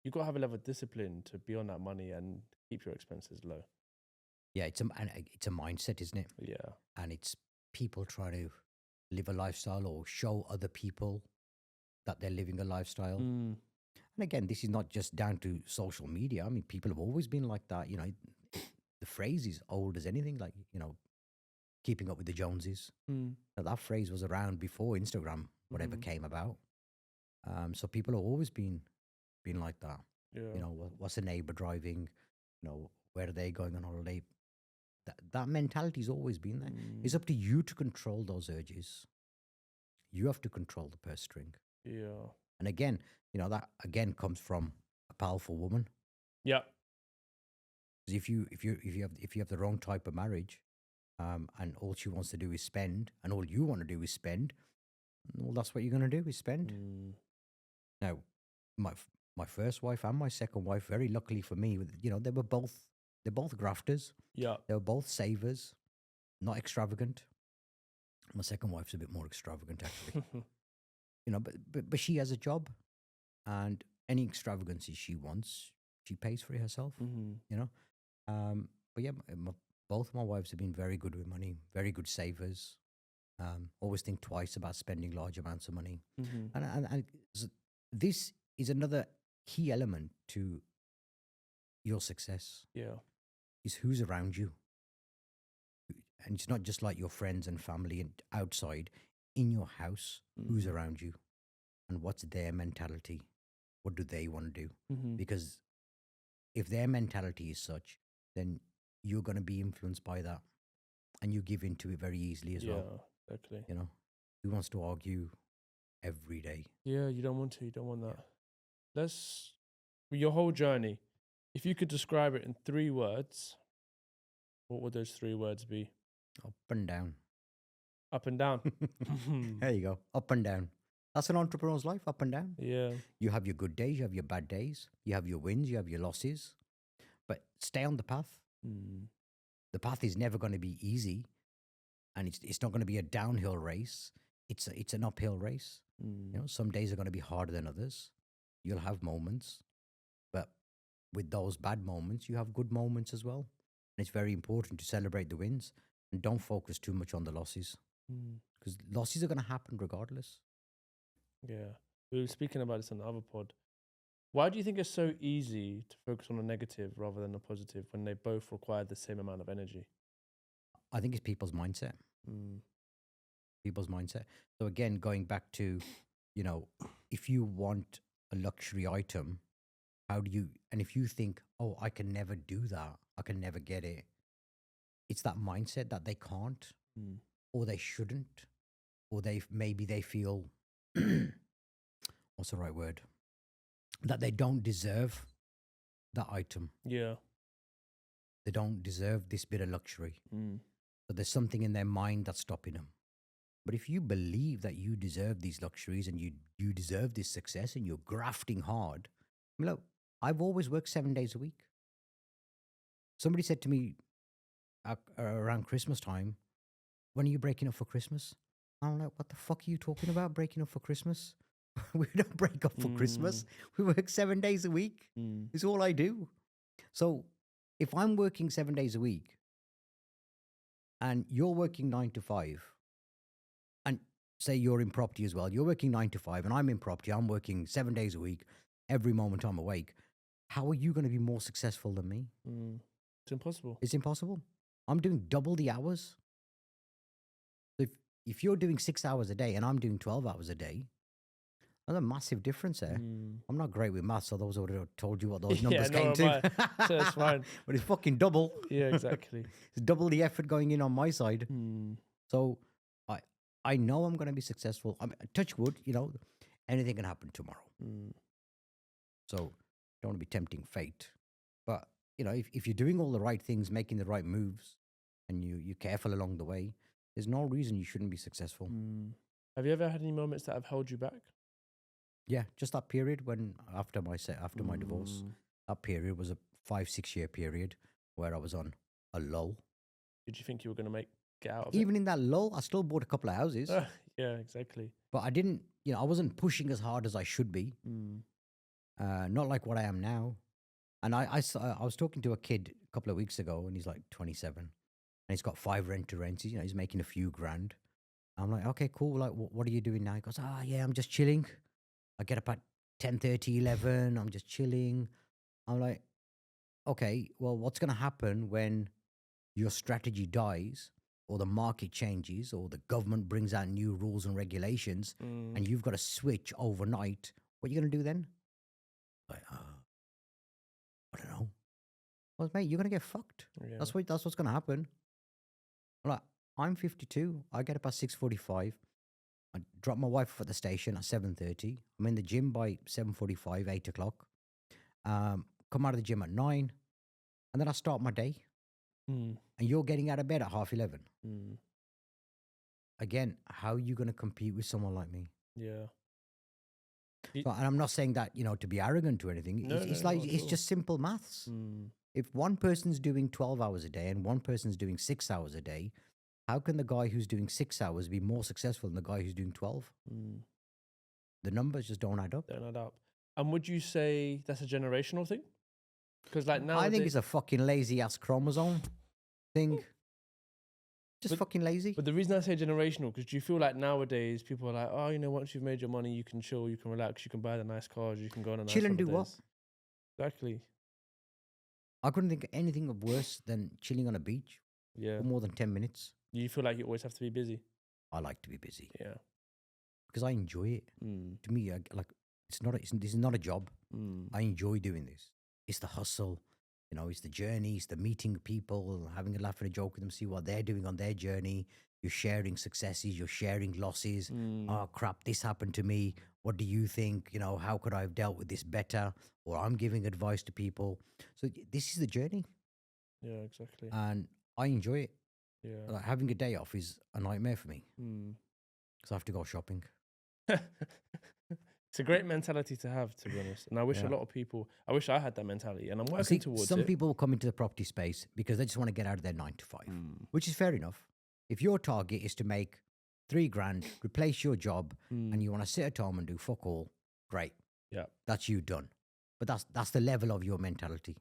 You've got to have a level of discipline to be on that money and keep your expenses low. Yeah, it's a mindset, isn't it? Yeah. And it's people trying to live a lifestyle or show other people that they're living a lifestyle. And again, this is not just down to social media. I mean, people have always been like that. You know, the phrase is old as anything, like, you know, keeping up with the Joneses. Mm. Now, that phrase was around before Instagram, whatever Mhm. came about. So people have always been like that. Yeah. You know, what's a neighbor driving? You know, where are they going on holiday? That mentality's always been there. It's Mm. up to you to control those urges. You have to control the purse string. Yeah. And again, you know, that again comes from a powerful woman. Yeah. Because if you have the wrong type of marriage, and all she wants to do is spend, and all you want to do is spend, well, that's what you're going to do is spend. Mm. Now, my first wife and my second wife, very luckily for me, you know, they're both grafters. Yeah. They were both savers, not extravagant. My second wife's a bit more extravagant, actually. You know, but she has a job, and any extravagances she wants, she pays for it herself. Mhm. You know, but yeah, both my wives have been very good with money, very good savers. Always think twice about spending large amounts of money, Mhm. and this is another key element to your success Yeah. is who's around you. And it's not just like your friends and family and outside, in your house, who's Mhm. around you and what's their mentality. What do they want to do? Mhm. Because if their mentality is such, then you're going to be influenced by that, and you give into it very easily as well. Yeah. Exactly. You know, who wants to argue every day? Yeah. You don't want to. You don't want that. Let's your whole journey. If you could describe it in 3 words, what would those 3 words be? Up and down. Up and down. There you go. Up and down. That's an entrepreneur's life, up and down. Yeah. You have your good days, you have your bad days, you have your wins, you have your losses, but stay on the path. Mm. The path is never going to be easy, and it's not going to be a downhill race. It's an uphill race. Mm. You know, some days are going to be harder than others. You'll have moments, but with those bad moments, you have good moments as well. And it's very important to celebrate the wins and don't focus too much on the losses, Mm. because losses are going to happen regardless. Yeah. We were speaking about this on the other pod. Why do you think it's so easy to focus on a negative rather than a positive when they both require the same amount of energy? I think it's people's mindset. Mm. People's mindset. So again, going back to, you know, if you want a luxury item, how do you, and if you think, oh, I can never do that, I can never get it, it's that mindset that they can't, Mm. or they shouldn't, or maybe they feel, what's the right word? That they don't deserve that item. Yeah. They don't deserve this bit of luxury. Mm. So there's something in their mind that's stopping them. But if you believe that you deserve these luxuries and you deserve this success and you're grafting hard, I mean, look, I've always worked 7 days a week. Somebody said to me around Christmas time, when are you breaking up for Christmas? I'm like, what the fuck are you talking about, breaking up for Christmas? We don't break up for Christmas. We work 7 days a week. Mm. It's all I do. So if I'm working 7 days a week and you're working 9 to 5, and say you're in property as well, you're working 9 to 5 and I'm in property, I'm working 7 days a week, every moment I'm awake, how are you going to be more successful than me? Mm. It's impossible. It's impossible. I'm doing double the hours. So if you're doing 6 hours a day and I'm doing 12 hours a day, there's a massive difference there. Mm. I'm not great with maths, so those would have told you what those numbers Yeah, came nor to. am I. So it's fine. But it's fucking double. Yeah, exactly. It's double the effort going in on my side. Mm. So I know I'm going to be successful. I mean, touch wood, you know, anything can happen tomorrow. Mm. So don't want to be tempting fate. But, you know, if you're doing all the right things, making the right moves, and you're careful along the way, there's no reason you shouldn't be successful. Mm. Have you ever had any moments that have held you back? Yeah, just that period when after my divorce, Mm. that period was a 5-6 year period where I was on a lull. Did you think you were going to get out of Even in that lull, I still bought a couple of houses, it? Yeah, exactly. but I didn't, you know, I wasn't pushing as hard as I should be. Mm. Not like what I am now. And I was talking to a kid a couple of weeks ago, and he's like 27, and he's got 5 rent-to-rents. You know, he's making a few grand. I'm like, okay, cool. Like, what are you doing now? He goes, yeah, I'm just chilling. I get up at 10:30, 11. I'm just chilling. I'm like, okay, well, what's going to happen when your strategy dies or the market changes or the government brings out new rules and regulations and you've got to switch overnight? What are you going to do then? Like, I don't know. Well, mate, you're going to get fucked. Yeah. That's what's going to happen. I'm like, I'm 52. I get up at 6:45. I drop my wife off at the station at 7:30. I'm in the gym by 7:45, 8 o'clock. Come out of the gym at 9. And then I start my day. Mm. And you're getting out of bed at 11:30. Mm. Again, how are you going to compete with someone like me? Yeah. So, and I'm not saying that, to be arrogant or anything. No, It's no, like, not at it's all. just simple maths. Mm. If one person's doing 12 hours a day and one person's doing 6 hours a day, how can the guy who's doing 6 hours be more successful than the guy who's doing 12? Mm. The numbers just don't add up. Don't add up. And would you say that's a generational thing? Because like now, I think it's a fucking lazy ass chromosome thing. Just But- fucking lazy. But the reason I say generational, because do you feel like nowadays people are like, oh, once you've made your money, you can chill, you can relax, you can buy the nice cars, you can go on a nice Chill and do what? holidays. Exactly. I couldn't think of anything of worse than chilling on a beach Yeah. for more than 10 minutes. You feel like you always have to be busy. I like to be busy Yeah. because I enjoy it. Mm. To me, this is not a job. Mm. I enjoy doing this. It's the hustle, it's the journey, it's the meeting people, having a laugh and a joke with them, see what they're doing on their journey. You're sharing successes, you're sharing losses. Mm. Oh crap, this happened to me. What do you think? How could I have dealt with this better? Or I'm giving advice to people. So this is the journey, Yeah, exactly. and I enjoy it. Yeah. Like, having a day off is a nightmare for me Mm. because I have to go shopping. It's a great mentality to have, to be honest. And I wish Yeah. a lot of people, I wish I had that mentality. And I'm I working see towards some it. people come into the property space because they just want to get out of their 9 to 5, Mm. which is fair enough. If your target is to make 3 grand, replace your job, Mm. and you want to sit at home and do fuck all, great. Yeah. That's you done. But that's the level of your mentality.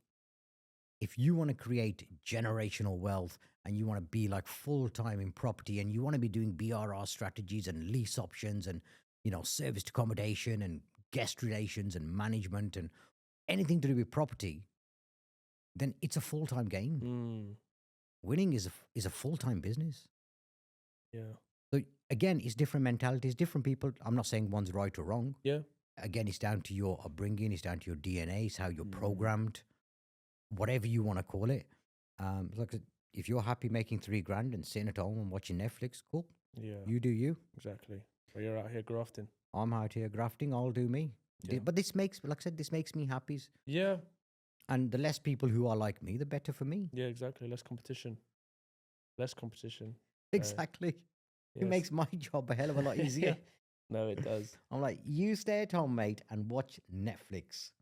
If you want to create generational wealth and you want to be like full time in property and you want to be doing BRRR strategies and lease options and serviced accommodation and guest relations and management and anything to do with property, then it's a full time game. Mm. Winning is a full time business. Yeah. So again, it's different mentalities, different people. I'm not saying one's right or wrong. Yeah. Again, it's down to your upbringing, it's down to your DNA, it's how you're Mm. programmed, whatever you want to call it. Like if you're happy making 3 grand and sitting at home and watching Netflix, cool. Yeah. You do you. Exactly. Well, you're out here grafting. I'm out here grafting. I'll do me. Yeah. But this makes, like I said, this makes me happy. Yeah. And the less people who are like me, the better for me. Yeah, exactly. Less competition. Less competition. Exactly. It Yes. makes my job a hell of a lot easier. No, it does. I'm like, you stay at home, mate, and watch Netflix.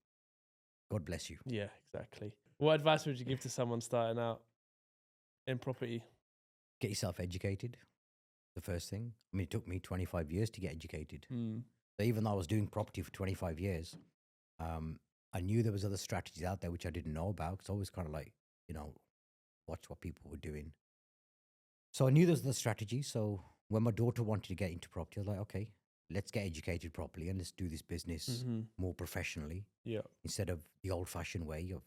God bless you. Yeah, exactly. What advice would you give to someone starting out in property? Get yourself educated. The first thing. I mean, it took me 25 years to get educated. Mm. So even though I was doing property for 25 years, I knew there was other strategies out there which I didn't know about. Because I always kind of like, watch what people were doing. So I knew there was the strategy. So when my daughter wanted to get into property, I was like, okay, let's get educated properly and let's do this business Mm-hmm. more professionally Yeah. instead of the old-fashioned way of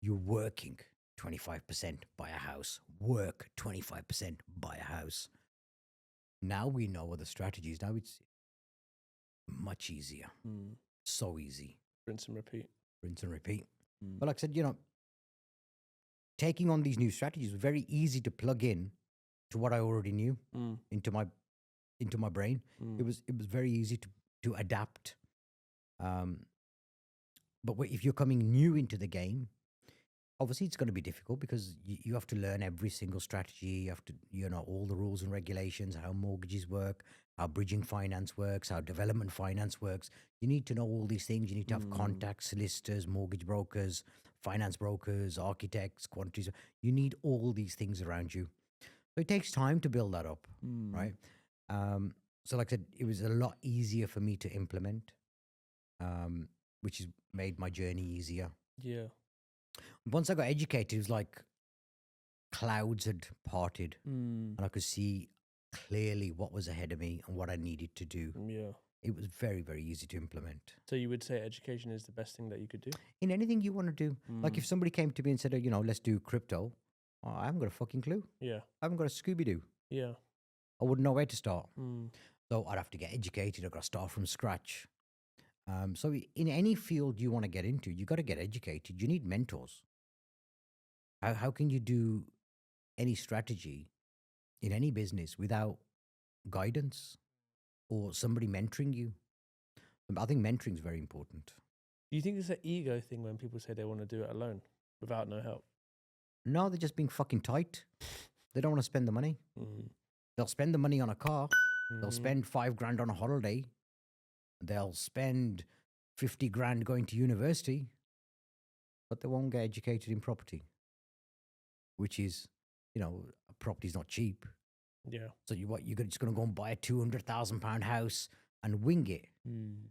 you're working 25% buy a house, work 25% buy a house. Now we know what the strategies. Now it's much easier. Mm. So easy. Rinse and repeat. Rinse and repeat. Mm. But like I said, taking on these new strategies was very easy to plug in to what I already knew Mm. into my brain. Mm. It was very easy to adapt. But if you're coming new into the game, obviously it's going to be difficult because you have to learn every single strategy. You have to, all the rules and regulations, how mortgages work, how bridging finance works, how development finance works. You need to know all these things. You need to have contacts, solicitors, mortgage brokers, finance brokers, architects, quantities. You need all these things around you. So it takes time to build that up, right? So like I said, it was a lot easier for me to implement, which has made my journey easier. Yeah. Once I got educated, it was like clouds had parted Mm. and I could see clearly what was ahead of me and what I needed to do. Yeah. It was very, very easy to implement. So you would say education is the best thing that you could do? In anything you want to do. Like if somebody came to me and said, let's do crypto, I haven't got a fucking clue. Yeah. I haven't got a Scooby-Doo. Yeah. I wouldn't know where to start. Mm. So I'd have to get educated. I've got to start from scratch. So in any field you want to get into, you got to get educated. You need mentors. How can you do any strategy in any business without guidance or somebody mentoring you? I think mentoring is very important. Do you think it's an ego thing when people say they want to do it alone without no help? No, they're just being fucking tight. They don't want to spend the money. Mm. They'll spend the money on a car. They'll Mhm. spend $5,000 on a holiday. They'll spend 50 grand going to university, but they won't get educated in property, which is, property's not cheap. Yeah. So you're just going to go and buy a £200,000 house and wing it Mm.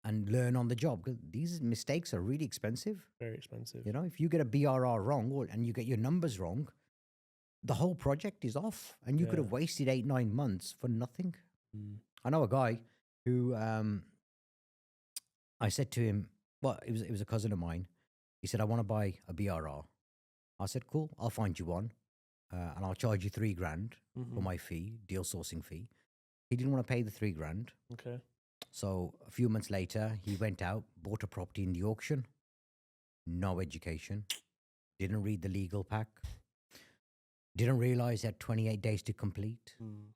and learn on the job. 'Cause these mistakes are really expensive. Very expensive. If you get a BRR wrong and you get your numbers wrong, the whole project is off, and you could Yeah. have wasted 8-9 months for nothing. Mm. I know a guy who I said to him, well, it was a cousin of mine. He said, I want to buy a BRR. I said, cool, I'll find you one, and I'll charge you $3,000 for Mhm. my fee, deal sourcing fee. He didn't want to pay the $3,000. Okay. So a few months later, he went out, bought a property in the auction. No education. Didn't read the legal pack. Didn't realize he had 28 days to complete. Mm.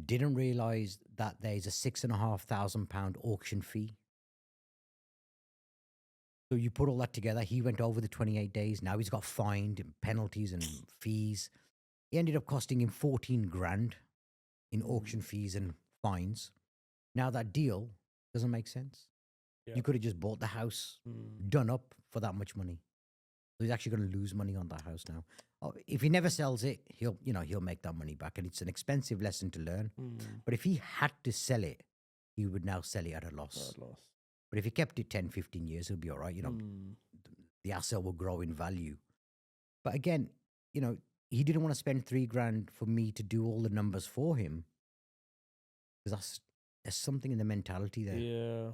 Didn't realize that there's a £6,500 auction fee. So you put all that together. He went over the 28 days. Now he's got fined and penalties and fees. It ended up costing him 14 grand in auction fees and fines. Now that deal doesn't make sense. Yeah. You could have just bought the house Mm. done up for that much money. So he's actually going to lose money on that house now. If he never sells it, he'll make that money back, and it's an expensive lesson to learn. Mm. But if he had to sell it, he would now sell it at a loss. Bad loss. But if he kept it 10, 15 years, he'll be all right. Mm. The asset will grow in value. But again, he didn't want to spend $3,000 for me to do all the numbers for him, because there's something in the mentality there. Yeah.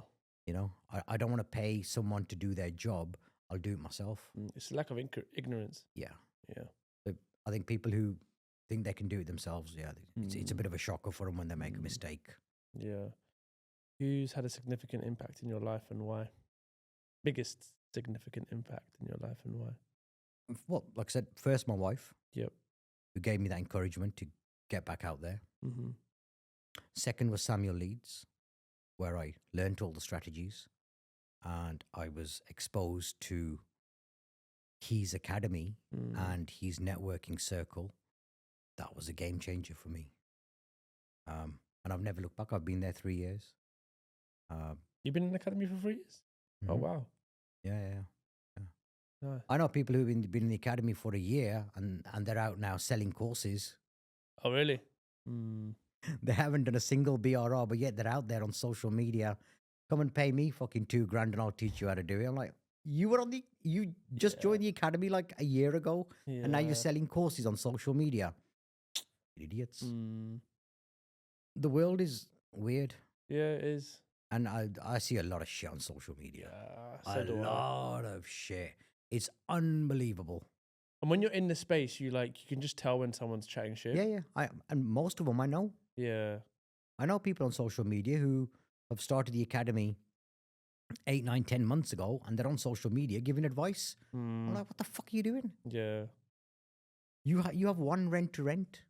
I don't want to pay someone to do their job. I'll do it myself. Mm. It's a lack of ignorance. Yeah. Yeah. But I think people who think they can do it themselves, it's a bit of a shocker for them when they make a Mm. mistake. Yeah. Who's had a significant impact in your life and why? Biggest significant impact in your life and why? Well, like I said, first my wife. Yep. Who gave me that encouragement to get back out there. Mm-hmm. Second was Samuel Leeds, where I learned all the strategies, and I was exposed to his academy and his networking circle. That was a game changer for me. And I've never looked back. I've been there 3 years. You've been in the academy for 3 years? Oh, Mhm. wow. Yeah. Nice. I know people who've been in the academy for a year and they're out now selling courses. Oh, really? Mm. They haven't done a single BRR, but yet they're out there on social media. Come and pay me fucking $2,000 and I'll teach you how to do it. I'm like, you just Yeah. joined the academy like a year ago, and now Yeah. you're selling courses on social media. Idiots. Mm. The world is weird, Yeah, it is. and I see a lot of shit on social media. Yeah. So A do I. lot of shit. It's unbelievable. And when you're in the space, you can just tell when someone's chatting shit. Yeah. And most of them I know. Yeah. I know people on social media who have started the academy 8, 9, 10 months ago, and they're on social media giving advice. I'm Mm. like, what the fuck are you doing? Yeah. You have one rent to rent,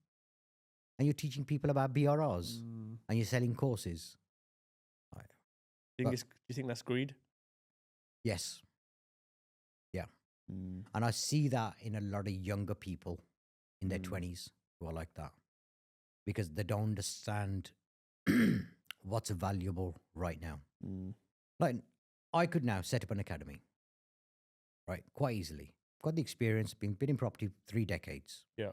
and you're teaching people about BRRs, Mm. and you're selling courses. Do But- you think that's greed? Yes. Mm. And I see that in a lot of younger people in their Mm. 20s who are like that, because they don't understand what's valuable right now. Mm. Like, I could now set up an academy, right? Quite easily. Got the experience, been in property 3 decades. Yeah.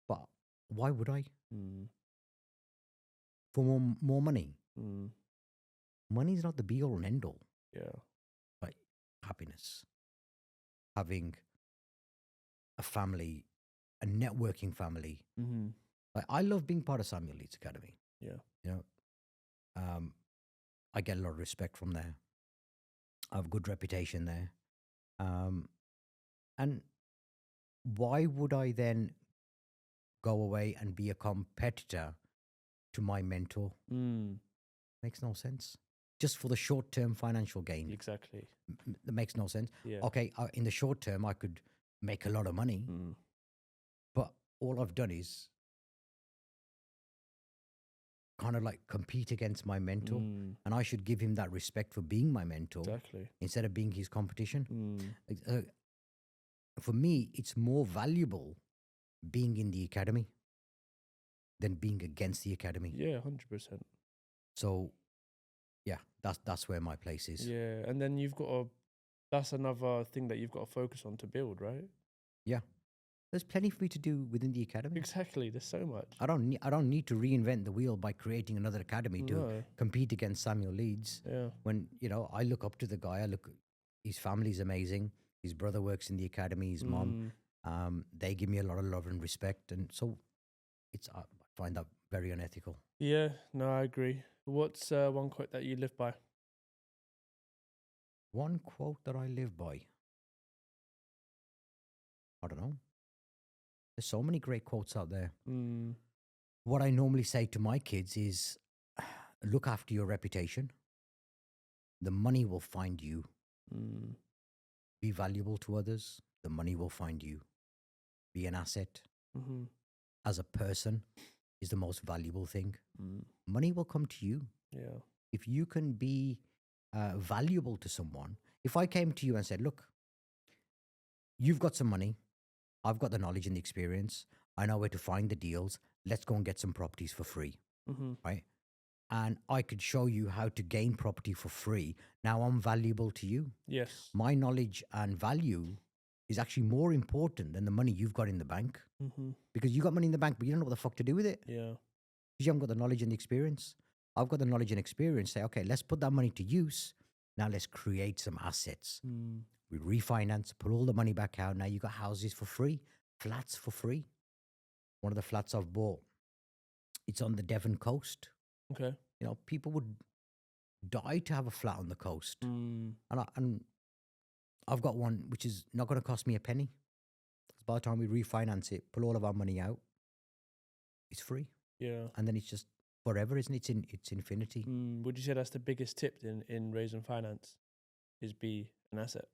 But why would I? Mm. For more money? Mm. Money's not the be all and end all. Yeah. Like happiness, having a family, a networking family. Mm-hmm. Like, I love being part of Samuel Leeds Academy. Yeah. I get a lot of respect from there. I have a good reputation there. Um, and why would I then go away and be a competitor to my mentor? Mm, Makes no sense. Just for the short term financial gain. exactly. That makes no sense. Yeah. Okay, in the short term, I could make a lot of money, Mm, but all I've done is kind of like compete against my mentor. mm, And I should give him that respect for being my mentor exactly. instead of being his competition. Mm, For me, it's more valuable being in the academy than being against the academy. yeah, 100%. So yeah, that's where my place is. Yeah, and then you've got to. That's another thing that you've got to focus on to build, right? Yeah, there's plenty for me to do within the academy. Exactly. There's so much. I don't need to reinvent the wheel by creating another academy to No. compete against Samuel Leeds. Yeah. When I look up to the guy, his family's amazing. His brother works in the academy. His mom, they give me a lot of love and respect, and so I find that very unethical. Yeah. No, I agree. What's one quote that you live by? One quote that I live by. I don't know. There's so many great quotes out there. Mm, What I normally say to my kids is, look after your reputation. The money will find you. mm, Be valuable to others. The money will find you. Be an asset. mm-hmm. As a person is the most valuable thing. Mm, Money will come to you. yeah. If you can be valuable to someone, if I came to you and said, look, you've got some money, I've got the knowledge and the experience, I know where to find the deals, let's go and get some properties for free, Mm-hmm. right? And I could show you how to gain property for free. Now I'm valuable to you. Yes. My knowledge and value is actually more important than the money you've got in the bank, Mm-hmm. because you got money in the bank, but you don't know what the fuck to do with it. Yeah. You haven't got the knowledge and the experience. I've got the knowledge and experience. Say, okay, let's put that money to use. Now let's create some assets. Mm. We refinance, put all the money back out. Now you got houses for free, flats for free. One of the flats I've bought, it's on the Devon coast. Okay. People would die to have a flat on the coast. Mm. And I've got one which is not going to cost me a penny. By the time we refinance it, pull all of our money out, it's free. Yeah. And then it's just forever, isn't it? It's infinity. Would you say that's the biggest tip in raising finance? Is be an asset.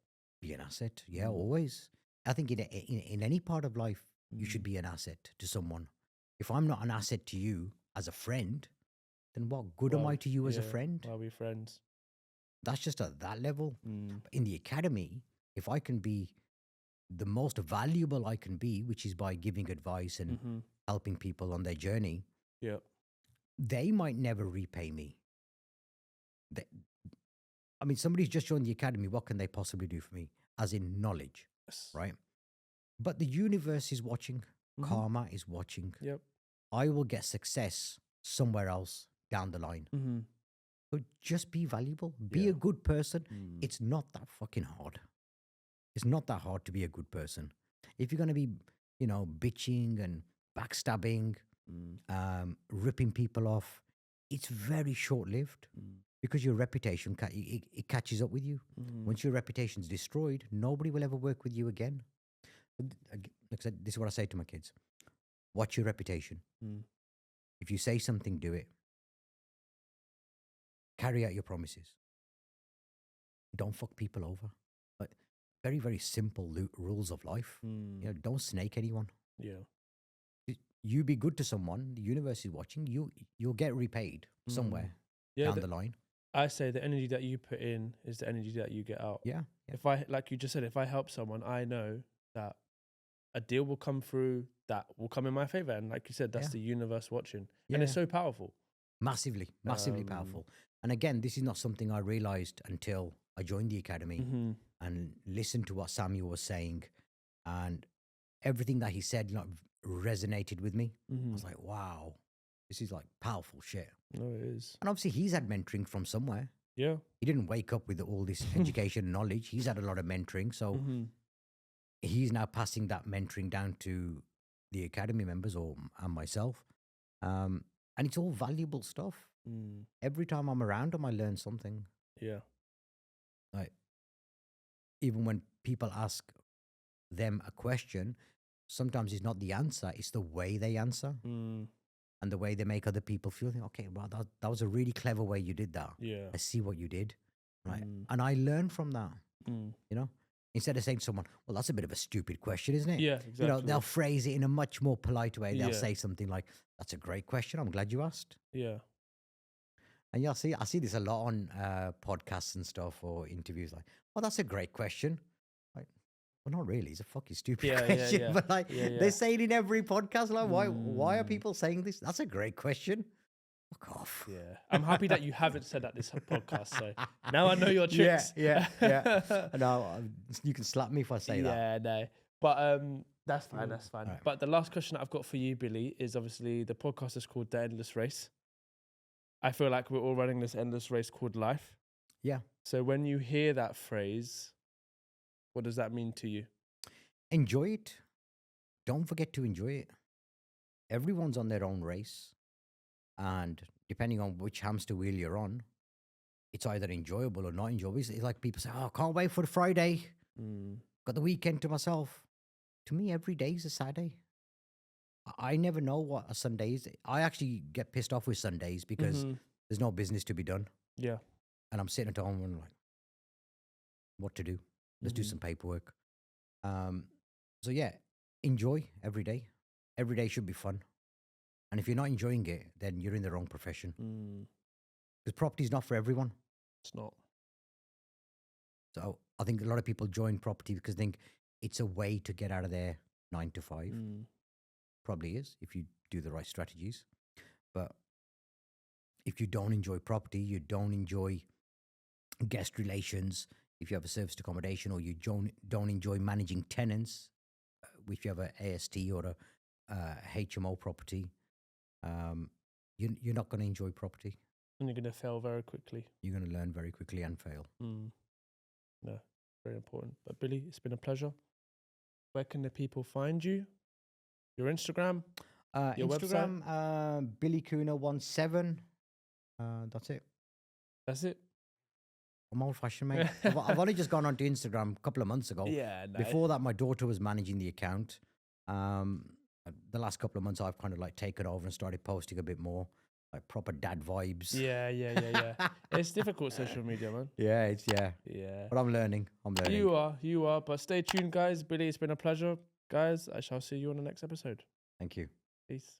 Be an asset. Yeah, always. I think in any part of life, you should be an asset to someone. If I'm not an asset to you as a friend, then what good am I to you as a friend? Why are we friends? That's just at that level. Mm. But in the academy, if I can be the most valuable I can be, which is by giving advice and Mm-hmm. helping people on their journey, Yeah. they might never repay me. Somebody's just joined the academy. What can they possibly do for me? As in knowledge, Yes. right? But the universe is watching. Mhm. Karma is watching. Yep. I will get success somewhere else down the line. Mm-hmm. But just be valuable. Be Yeah. a good person. Mm. It's not that fucking hard. It's not that hard to be a good person. If you're going to be, bitching and backstabbing, ripping people off, it's very short lived because your reputation, it catches up with you. Mm-hmm. Once your reputation's destroyed, nobody will ever work with you again. Like I said, this is what I say to my kids. Watch your reputation. Mm. If you say something, do it. Carry out your promises. Don't fuck people over. But very, very simple rules of life. Mm. Don't snake anyone. Yeah. You be good to someone, the universe is watching, you'll get repaid somewhere down the line. I say the energy that you put in is the energy that you get out. Yeah. If I, like you just said, if I help someone, I know that a deal will come through that will come in my favor. And like you said, that's the universe watching. And it's so powerful. Massively powerful. And again, this is not something I realized until I joined the academy and listened to what Samuel was saying. And everything that he said resonated with me. I was like, wow, this is like powerful shit. No, it is. And obviously he's had mentoring from somewhere. Yeah. He didn't wake up with all this education and knowledge. He's had a lot of mentoring. So he's now passing that mentoring down to the academy members and myself. And it's all valuable stuff. Every time I'm around them, I learn something. Yeah. Like, even when people ask them a question, sometimes it's not the answer, it's the way they answer and the way they make other people feel. Okay, well, that was a really clever way you did that. Yeah. I see what you did. Right. And I learn from that, you know, instead of saying to someone, well, that's a bit of a stupid question, isn't it? Yeah, exactly. You know, they'll phrase it in a much more polite way. They'll Yeah. say something like, that's a great question. I'm glad you asked. Yeah. And yeah, I see this a lot on podcasts and stuff or interviews. Like, oh, that's a great question. Like, well, not really. It's a fucking stupid question. Yeah. But like, Yeah. they say it in every podcast. Like, why are people saying this? That's a great question. Fuck off. Yeah. I'm happy that you haven't said that this podcast. So now I know your tricks. Yeah. No, you can slap me if I say that. Yeah, no. But that's fine. That's fine. Right. But the last question that I've got for you, Billy, is obviously the podcast is called The Endless Race. I feel like we're all running this endless race called life. Yeah. So when you hear that phrase, what does that mean to you? Enjoy it. Don't forget to enjoy it. Everyone's on their own race. And depending on which hamster wheel you're on, it's either enjoyable or not enjoyable. It's like people say, oh, can't wait for the Friday. Got the weekend to myself. To me, every day is a Saturday. I never know what a Sunday is. I actually get pissed off with Sundays because there's no business to be done. Yeah. And I'm sitting at home and like, what to do? Let's do some paperwork. So yeah, enjoy every day. Every day should be fun. And if you're not enjoying it, then you're in the wrong profession. Because property is not for everyone. It's not. So I think a lot of people join property because they think it's a way to get out of their 9 to 5. Probably is if you do the right strategies. But if you don't enjoy property, you don't enjoy guest relations, if you have a serviced accommodation, or you don't enjoy managing tenants, if you have an AST or a HMO property, you're not going to enjoy property. And you're going to fail very quickly. You're going to learn very quickly and fail. No, very important. But Billy, it's been a pleasure. Where can the people find you? Your Instagram? Your Instagram, Billy Kooner 17. That's it. That's it? I'm old-fashioned, mate. I've only just gone onto Instagram a couple of months ago. Yeah, no. Before that, my daughter was managing the account. The last couple of months, I've kind of like taken over and started posting a bit more, like proper dad vibes. Yeah. It's difficult, social media, man. Yeah. But I'm learning. You are. But stay tuned, guys. Billy, it's been a pleasure. Guys, I shall see you on the next episode. Thank you. Peace.